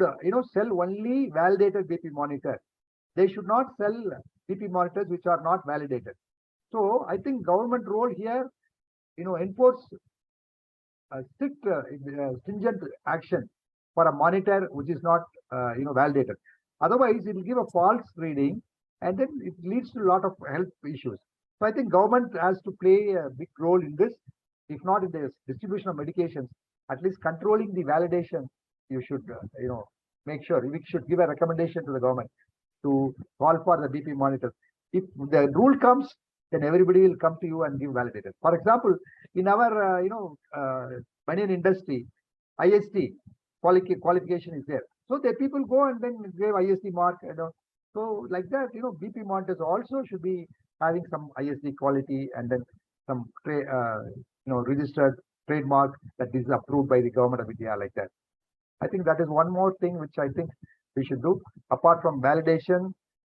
sell only validated BP monitor. They should not sell BP monitors which are not validated. So I think government role here, enforce a strict, stringent action for a monitor which is not, validated. Otherwise, it will give a false reading, and then it leads to a lot of health issues. So I think government has to play a big role in this. If not in the distribution of medications, at least controlling the validation. You should, make sure we should give a recommendation to the government to call for the BP monitors. If the rule comes, then everybody will come to you and give validated. For example, in our, banyan industry, IST qualification is there. So the people go and then give IST mark. So like that, BP monitors also should be having some IST quality and then some, registered trademark that is approved by the government of India, like that. I think that is one more thing which I think we should do apart from validation,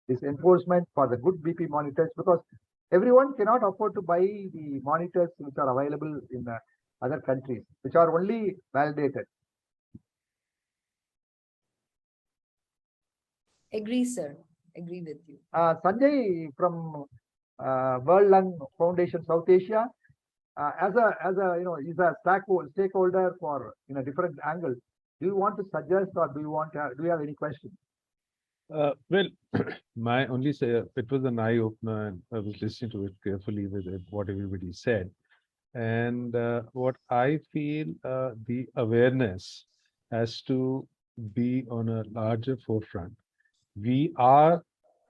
is enforcement for the good BP monitors, because everyone cannot afford to buy the monitors which are available in other countries, which are only validated. Agree, sir. Agree with you. Sanjay from World Lung Foundation South Asia, as a is a stakeholder for in a different angle. Do you want to suggest, or do you have any questions? Well, my only say it was an eye opener, and I was listening to it carefully with what everybody said. And what I feel, the awareness has to be on a larger forefront. We are,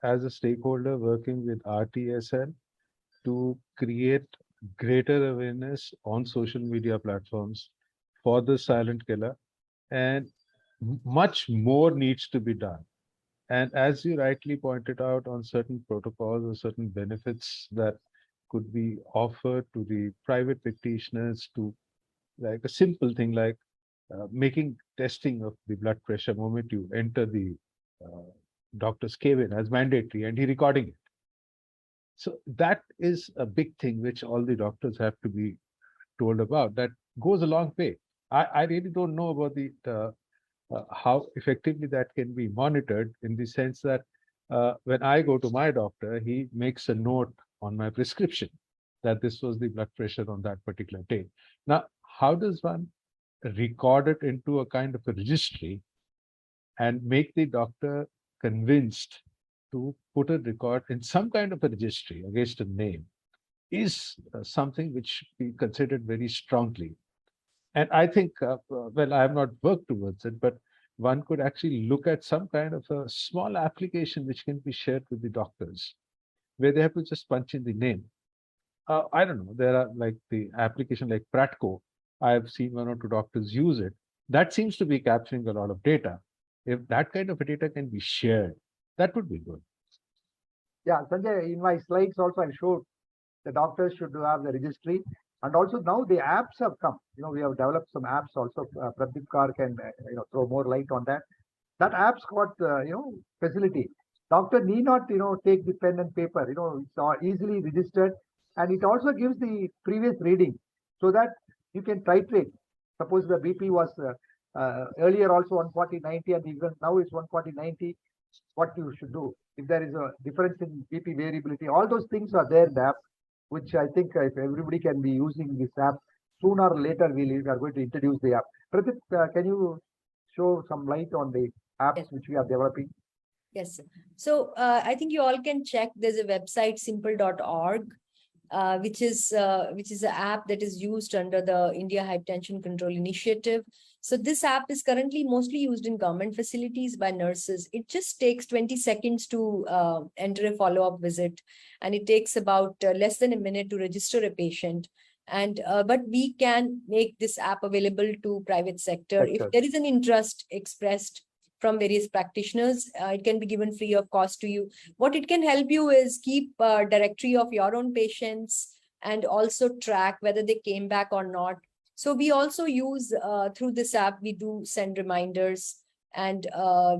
as a stakeholder, working with RTSL to create greater awareness on social media platforms for the silent killer, and much more needs to be done. And as you rightly pointed out, on certain protocols or certain benefits that could be offered to the private practitioners, to like a simple thing like making testing of the blood pressure moment you enter the doctor's cabin as mandatory, and he recording it. So that is a big thing which all the doctors have to be told about. That goes a long way. I really don't know about the how effectively that can be monitored, in the sense that when I go to my doctor, he makes a note on my prescription that this was the blood pressure on that particular day. Now, how does one record it into a kind of a registry and make the doctor convinced to put a record in some kind of a registry against a name is something which should be considered very strongly. And I think, well, I have not worked towards it, but one could actually look at some kind of a small application which can be shared with the doctors, where they have to just punch in the name. I don't know, there are like the application like Pratco. I have seen one or two doctors use it. That seems to be capturing a lot of data. If that kind of data can be shared, that would be good. Yeah, Sanjay, in my slides also I showed the doctors should have the registry. And also now the apps have come. We have developed some apps also. Pradeep Kar can throw more light on that. That app's got facility. Doctor need not take the pen and paper. It's easily registered, and it also gives the previous reading so that you can titrate. Suppose the BP was earlier also 140/90, and even now it's 140/90. What you should do if there is a difference in BP variability? All those things are there in the app, which I think if everybody can be using this app, sooner or later we are going to introduce the app. Pradeep, can you show some light on the apps Yes. which we are developing? Yes. Sir. So I think you all can check. There's a website simple.org, which is an app that is used under the India Hypertension Control Initiative. So this app is currently mostly used in government facilities by nurses. It just takes 20 seconds to enter a follow-up visit, and it takes about less than a minute to register a patient. And but we can make this app available to private sector. If there is an interest expressed from various practitioners, it can be given free of cost to you. What it can help you is keep a directory of your own patients and also track whether they came back or not. So we also use through this app, we do send reminders, and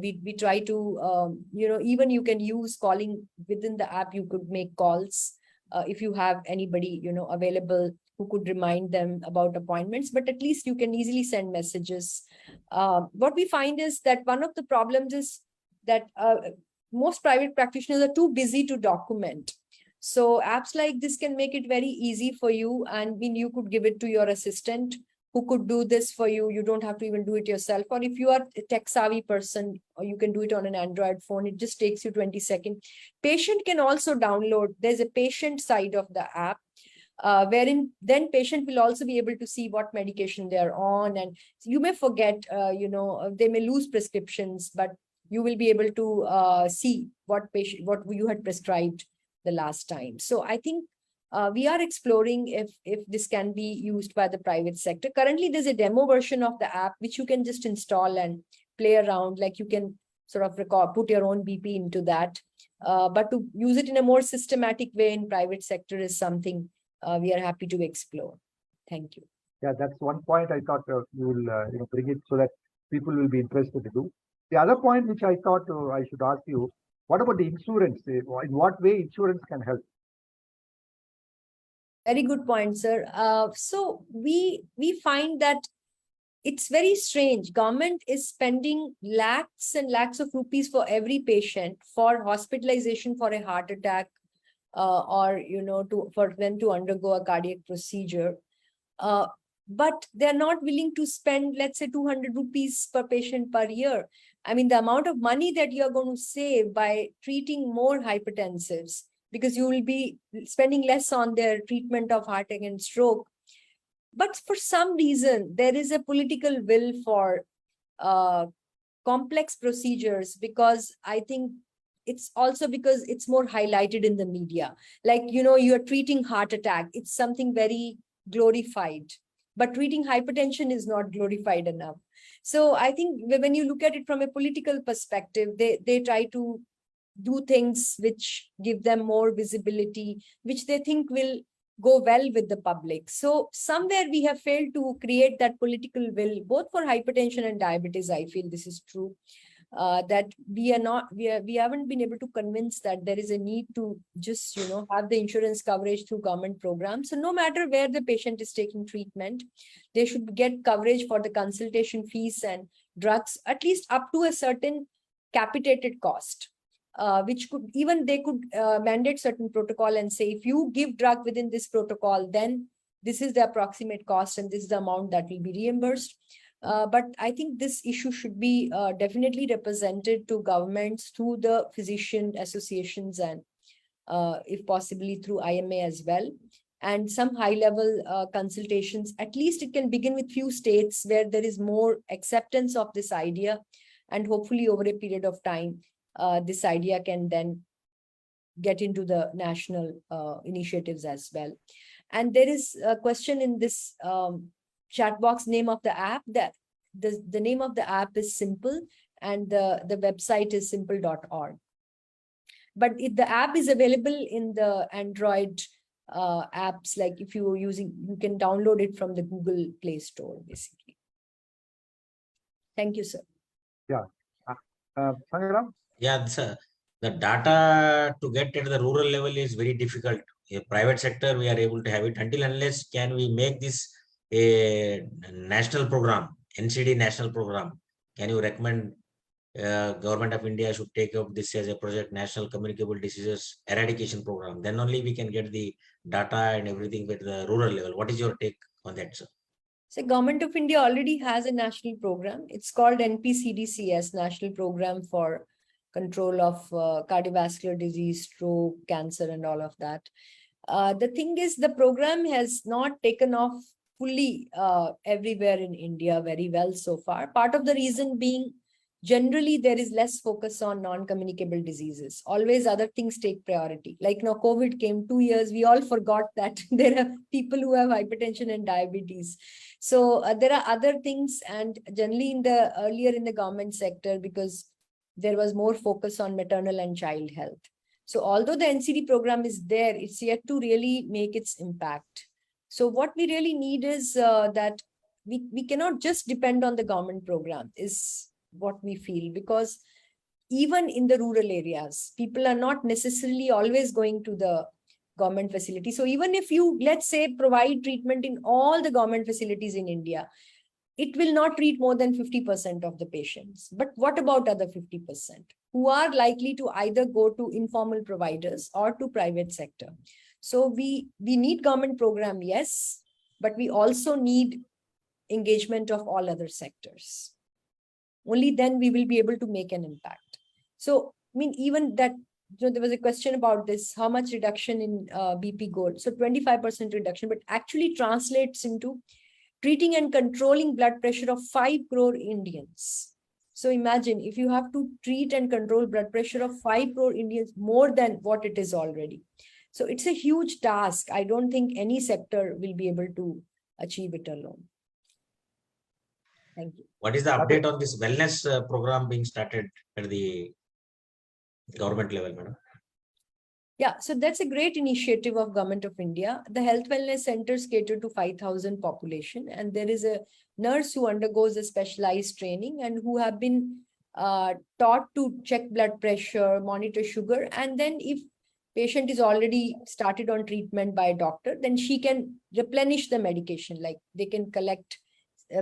we try to, even you can use calling within the app. You could make calls if you have anybody, available who could remind them about appointments, but at least you can easily send messages. What we find is that one of the problems is that most private practitioners are too busy to document. So apps like this can make it very easy for you, and you could give it to your assistant who could do this for you. You don't have to even do it yourself. Or if you are a tech savvy person, or you can do it on an Android phone, it just takes you 20 seconds. Patient can also download. There's a patient side of the app, wherein then patient will also be able to see what medication they're on, and you may forget, they may lose prescriptions, but you will be able to see what you had prescribed the last time. So I think we are exploring if this can be used by the private sector. Currently, there's a demo version of the app which you can just install and play around. Like you can sort of put your own BP into that, but to use it in a more systematic way in private sector is something we are happy to explore. Thank you. Yeah, that's one point I thought you will bring it so that people will be interested to do. The other point which I thought I should ask you, what about the insurance? In what way insurance can help? Very good point, sir. So we find that it's very strange. Government is spending lakhs and lakhs of rupees for every patient for hospitalization for a heart attack, or for them to undergo a cardiac procedure, but they're not willing to spend, let's say, 200 rupees per patient per year. I mean, the amount of money that you're going to save by treating more hypertensives, because you will be spending less on their treatment of heart attack and stroke. But for some reason, there is a political will for complex procedures, because I think it's also because it's more highlighted in the media. Like, you're treating heart attack. It's something very glorified, but treating hypertension is not glorified enough. So I think when you look at it from a political perspective, they try to do things which give them more visibility, which they think will go well with the public. So somewhere we have failed to create that political will, both for hypertension and diabetes. I feel this is true. That we haven't been able to convince that there is a need to just have the insurance coverage through government programs. So no matter where the patient is taking treatment, they should get coverage for the consultation fees and drugs, at least up to a certain capitated cost, which they could mandate certain protocol and say, if you give drug within this protocol, then this is the approximate cost and this is the amount that will be reimbursed. But I think this issue should be definitely represented to governments through the physician associations, and if possibly through IMA as well, and some high-level consultations. At least it can begin with few states where there is more acceptance of this idea, and hopefully over a period of time, this idea can then get into the national initiatives as well. And there is a question in this chat box, name of the app. That the name of the app is Simple, and the website is simple.org. But the app is available in the Android apps. Like if you are using, you can download it from the Google Play Store, basically. Thank you, sir. Yeah. Sangram? Yeah, the data to get at the rural level is very difficult. A private sector, we are able to have it. Until unless can we make this a national program, NCD national program. Can you recommend Government of India should take up this as a project, National Communicable Diseases Eradication Program? Then only we can get the data and everything at the rural level. What is your take on that, sir? So Government of India already has a national program. It's called NPCDCS, National Program for Control of Cardiovascular Disease, Stroke, Cancer, and all of that. The thing is, the program has not taken off fully everywhere in India very well so far. Part of the reason being, generally there is less focus on non-communicable diseases. Always other things take priority. Like now COVID came 2 years, we all forgot that there are people who have hypertension and diabetes. So there are other things, and generally earlier in the government sector, because there was more focus on maternal and child health. So although the NCD program is there, it's yet to really make its impact. So what we really need is that we cannot just depend on the government program, is what we feel, because even in the rural areas, people are not necessarily always going to the government facility. So even if you, let's say, provide treatment in all the government facilities in India, it will not treat more than 50% of the patients. But what about other 50% who are likely to either go to informal providers or to private sector? So we need government program, yes, but we also need engagement of all other sectors. Only then we will be able to make an impact. So, I mean, even that, there was a question about this, how much reduction in BP goal? So 25% reduction, but actually translates into treating and controlling blood pressure of 5 crore Indians. So imagine if you have to treat and control blood pressure of 5 crore Indians, more than what it is already. So it's a huge task. I don't think any sector will be able to achieve it alone. Thank you. What is the update on this wellness program being started at the government level, madam? Yeah, so that's a great initiative of Government of India. The health wellness centers cater to 5,000 population, and there is a nurse who undergoes a specialized training and who have been taught to check blood pressure, monitor sugar, and then if patient is already started on treatment by a doctor, then she can replenish the medication, like they can collect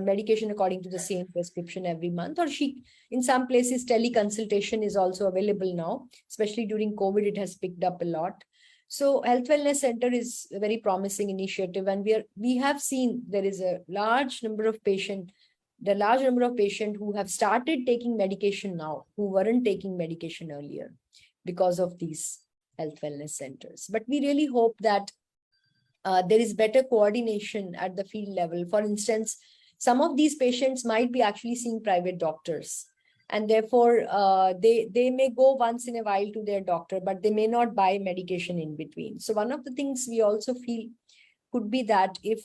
medication according to the same prescription every month, or she, in some places, teleconsultation is also available now, especially during COVID, it has picked up a lot. So Health Wellness Center is a very promising initiative, and we have seen there is a large number of patients who have started taking medication now, who weren't taking medication earlier because of these health wellness centers. But we really hope that there is better coordination at the field level. For instance, some of these patients might be actually seeing private doctors, and therefore they may go once in a while to their doctor, but they may not buy medication in between. So one of the things we also feel could be that if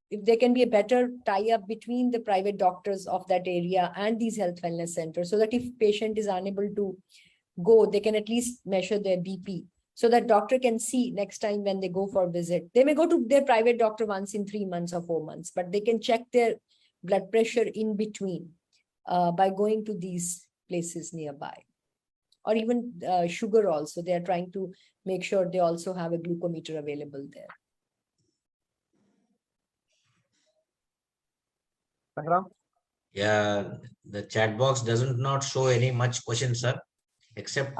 there can be a better tie-up between the private doctors of that area and these health wellness centers, so that if patient is unable to go, they can at least measure their BP, so that doctor can see next time when they go for a visit. They may go to their private doctor once in 3 months or 4 months, but they can check their blood pressure in between by going to these places nearby. Or even sugar also, they are trying to make sure they also have a glucometer available there. Sangram? Yeah, the chat box doesn't not show any much questions, sir, except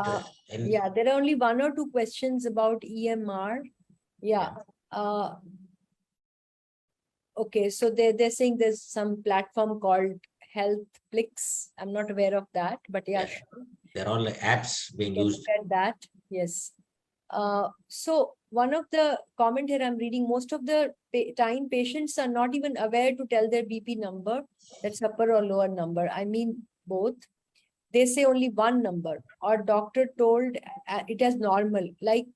yeah, there are only 1 or 2 questions about EMR. Yeah. Okay, so they're saying there's some platform called HealthPlix. I'm not aware of that, but yeah, sure. They're all apps being Can used. look at that, yes. So one of the comment here I'm reading, most of the time patients are not even aware to tell their BP number, that's upper or lower number. I mean both. They say only one number, or doctor told it as normal. Like,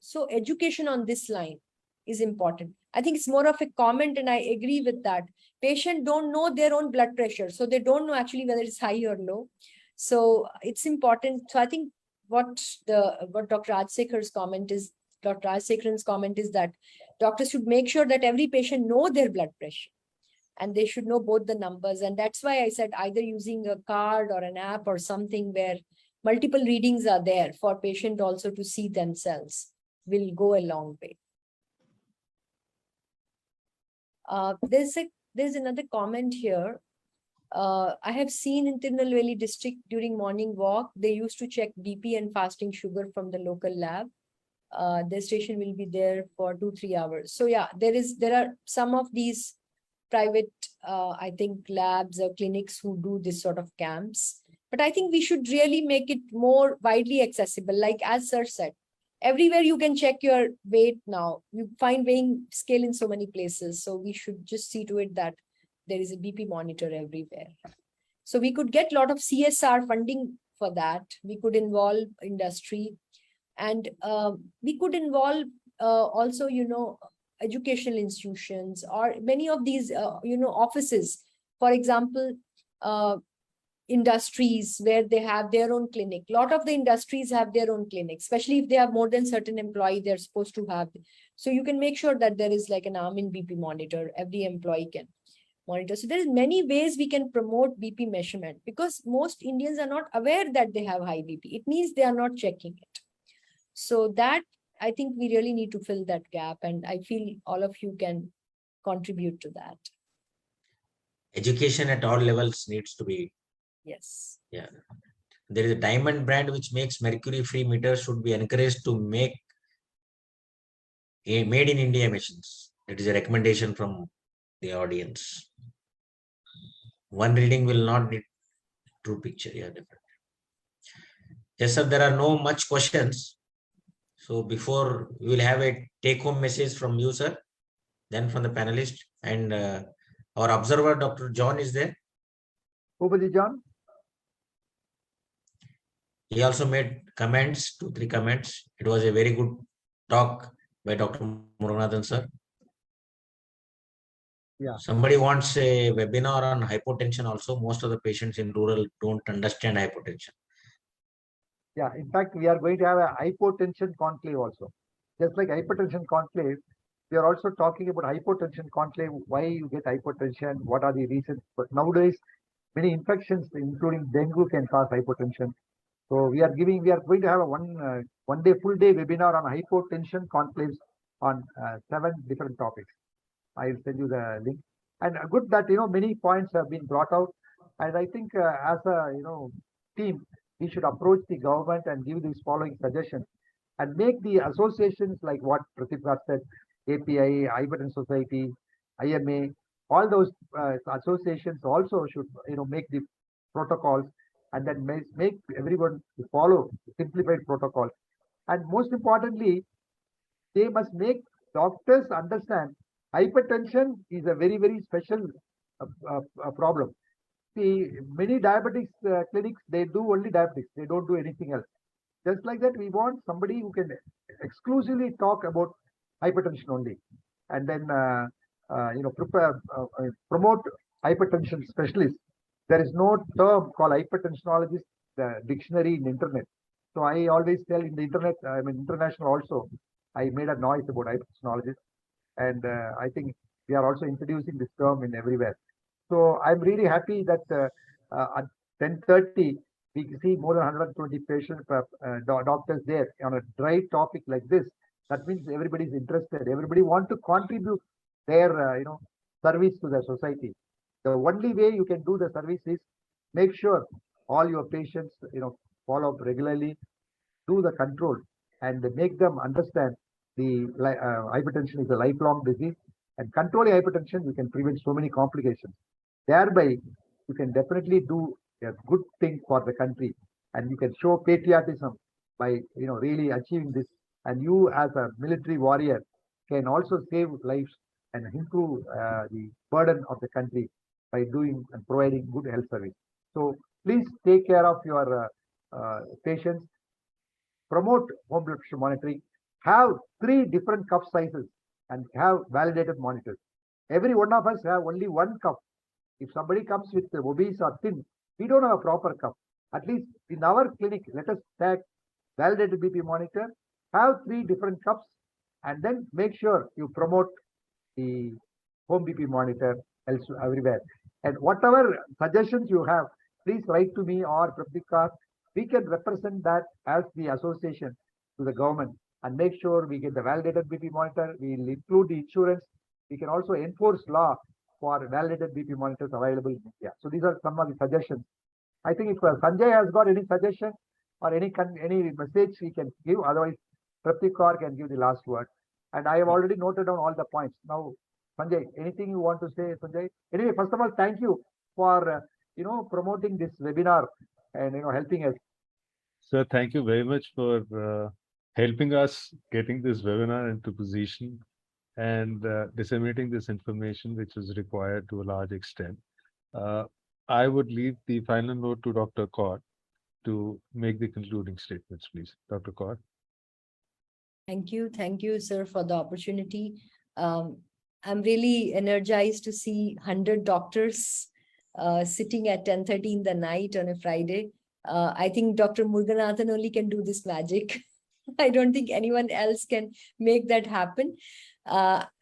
so education on this line is important. I think it's more of a comment, and I agree with that. Patients don't know their own blood pressure, so they don't know actually whether it's high or low. So it's important. So I think what Dr. Rajsekharan's comment is that doctors should make sure that every patient know their blood pressure, and they should know both the numbers. And that's why I said either using a card or an app or something where multiple readings are there for patient also to see themselves will go a long way. There's another comment here. I have seen in Tirunelveli district during morning walk, they used to check BP and fasting sugar from the local lab. Their station will be there for 2-3 hours. So yeah, there are some of these private, I think, labs or clinics who do this sort of camps. But I think we should really make it more widely accessible. Like as Sir said, everywhere you can check your weight now. You find weighing scale in so many places. So we should just see to it that there is a BP monitor everywhere. So we could get a lot of CSR funding for that. We could involve industry, and we could involve also, educational institutions or many of these, offices. For example, industries where they have their own clinic. A lot of the industries have their own clinic, especially if they have more than certain employee, they're supposed to have. So you can make sure that there is like an Armin BP monitor, every employee can monitor. So there is many ways we can promote BP measurement, because most Indians are not aware that they have high BP. It means they are not checking it. So that, I think we really need to fill that gap, and I feel all of you can contribute to that. Education at all levels needs to be. Yes. Yeah. There is a diamond brand which makes mercury-free meters, should be encouraged to make a made in India machines. That is a recommendation from the audience. One reading will not need true picture. Yeah, definitely. Yes, sir. There are no much questions. So before, we will have a take-home message from you, sir, then from the panelist, and our observer, Dr. John, is there. Bhupaji John? He also made comments, 2-3 comments. It was a very good talk by Dr. Muruganathan, sir. Yeah. Somebody wants a webinar on hypotension also. Most of the patients in rural don't understand hypotension. Yeah, in fact, we are going to have a hypotension conclave also. Just like hypertension conclave, we are also talking about hypotension conclave, why you get hypertension, what are the reasons. But nowadays, many infections, including dengue, can cause hypotension. So we are going to have a one day, full day webinar on hypotension conclaves on 7 different topics. I will send you the link. And good that, many points have been brought out. And I think as a, team, we should approach the government and give these following suggestions and make the associations like what Pratik said, API, Hypertension Society, IMA, all those associations also should, make the protocols and then make everyone to follow simplified protocols. And most importantly, they must make doctors understand hypertension is a very, very special problem. See, many diabetics clinics, they do only diabetics. They don't do anything else. Just like that, we want somebody who can exclusively talk about hypertension only. And then, promote hypertension specialists. There is no term called hypertensionologist, the dictionary in the internet. So I always tell in the internet, I'm international also, I made a noise about hypertensionologist. And I think we are also introducing this term in everywhere. So I'm really happy that at 10:30, we see more than 120 patients, doctors there on a dry topic like this. That means everybody is interested. Everybody wants to contribute their, service to the society. The only way you can do the service is make sure all your patients, follow up regularly, do the control, and make them understand the hypertension is a lifelong disease. And controlling hypertension, you can prevent so many complications. Thereby, you can definitely do a good thing for the country, and you can show patriotism by really achieving this. And you, as a military warrior, can also save lives and improve the burden of the country by doing and providing good health service. So please take care of your patients. Promote home blood pressure monitoring. Have 3 different cup sizes and have validated monitors. Every one of us have only one cup. If somebody comes with obese or thin, we don't have a proper cup. At least in our clinic, let us tag validated BP monitor, have 3 different cups, and then make sure you promote the home BP monitor everywhere. And whatever suggestions you have, please write to me or Pratik. We can represent that as the association to the government and make sure we get the validated BP monitor. We will include the insurance. We can also enforce law for validated BP monitors available in India. So these are some of the suggestions. I think if Sanjay has got any suggestion or any message he can give, otherwise Pratik can give the last word. And I have already noted down all the points. Now Sanjay, anything you want to say, Sanjay? Anyway, first of all, thank you for promoting this webinar and helping us. Sir, thank you very much for helping us getting this webinar into position and disseminating this information, which is required to a large extent. I would leave the final note to Dr. Kaur to make the concluding statements, please. Dr. Kaur. Thank you, sir, for the opportunity. I'm really energized to see 100 doctors sitting at 10:30 in the night on a Friday. I think Dr. Muruganathan only can do this magic. I don't think anyone else can make that happen.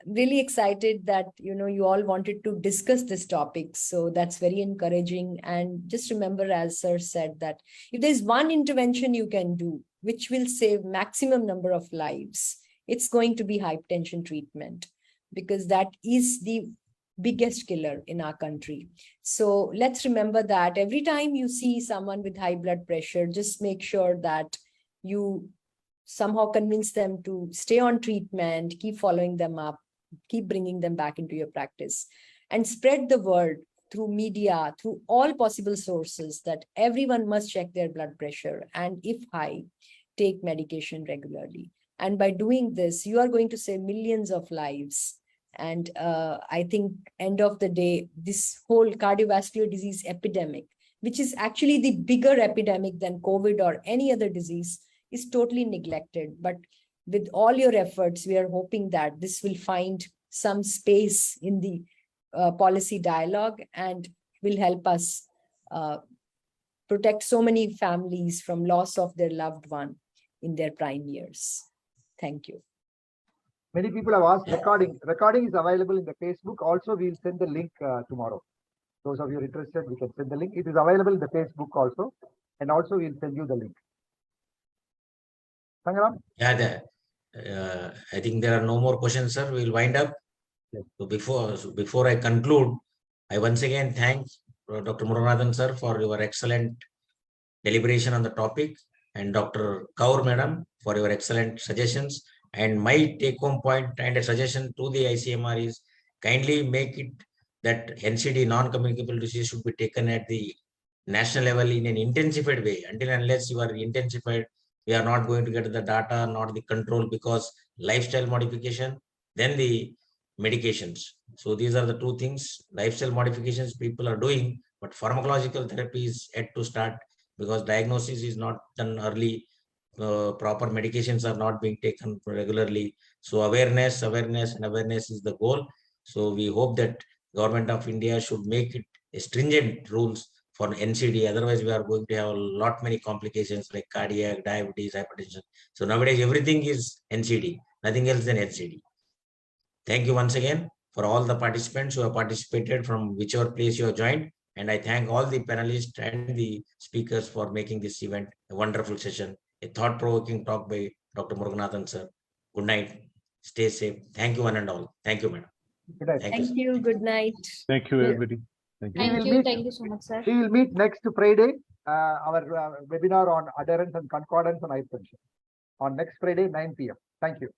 Really excited that you all wanted to discuss this topic, so that's very encouraging. And just remember, as sir said, that if there's one intervention you can do which will save maximum number of lives, it's going to be hypertension treatment, because that is the biggest killer in our country. So let's remember that every time you see someone with high blood pressure, just make sure that you somehow convince them to stay on treatment, keep following them up, keep bringing them back into your practice, and spread the word through media, through all possible sources, that everyone must check their blood pressure, and if high, take medication regularly. And by doing this, you are going to save millions of lives. And I think end of the day, this whole cardiovascular disease epidemic, which is actually the bigger epidemic than COVID or any other disease, is totally neglected. But with all your efforts, we are hoping that this will find some space in the policy dialogue and will help us protect so many families from loss of their loved one in their prime years. Thank you. Many people have asked recording. Recording is available in the Facebook. Also, we'll send the link tomorrow. Those of you interested, we can send the link. It is available in the Facebook also. And also, we'll send you the link. Sangram? Yeah, I think there are no more questions, sir. We'll wind up. Yes. So before I conclude, I once again thank Dr. Muruganathan, sir, for your excellent deliberation on the topic, and Dr. Kaur, madam, for your excellent suggestions. And my take-home point and a suggestion to the ICMR is kindly make it that NCD, non-communicable disease, should be taken at the national level in an intensified way. Until and unless you are intensified, we are not going to get the data, not the control, because lifestyle modification, then the medications. So these are the two things. Lifestyle modifications people are doing, but pharmacological therapy is yet to start, because diagnosis is not done early. Proper medications are not being taken regularly. So awareness is the goal. So we hope that Government of India should make it stringent rules for NCD. Otherwise, we are going to have a lot many complications like cardiac, diabetes, hypertension. So nowadays, everything is NCD, nothing else than NCD. Thank you once again for all the participants who have participated from whichever place you have joined. And I thank all the panelists and the speakers for making this event a wonderful session, a thought-provoking talk by Dr. Muruganathan, sir. Good night. Stay safe. Thank you, one and all. Thank you, madam. Good night. Thank you. Good night. Thank you, everybody. Thank you. Thank you so much, sir. We will meet next Friday, our webinar on adherence and concordance on hypertension. On next Friday, 9 p.m. Thank you.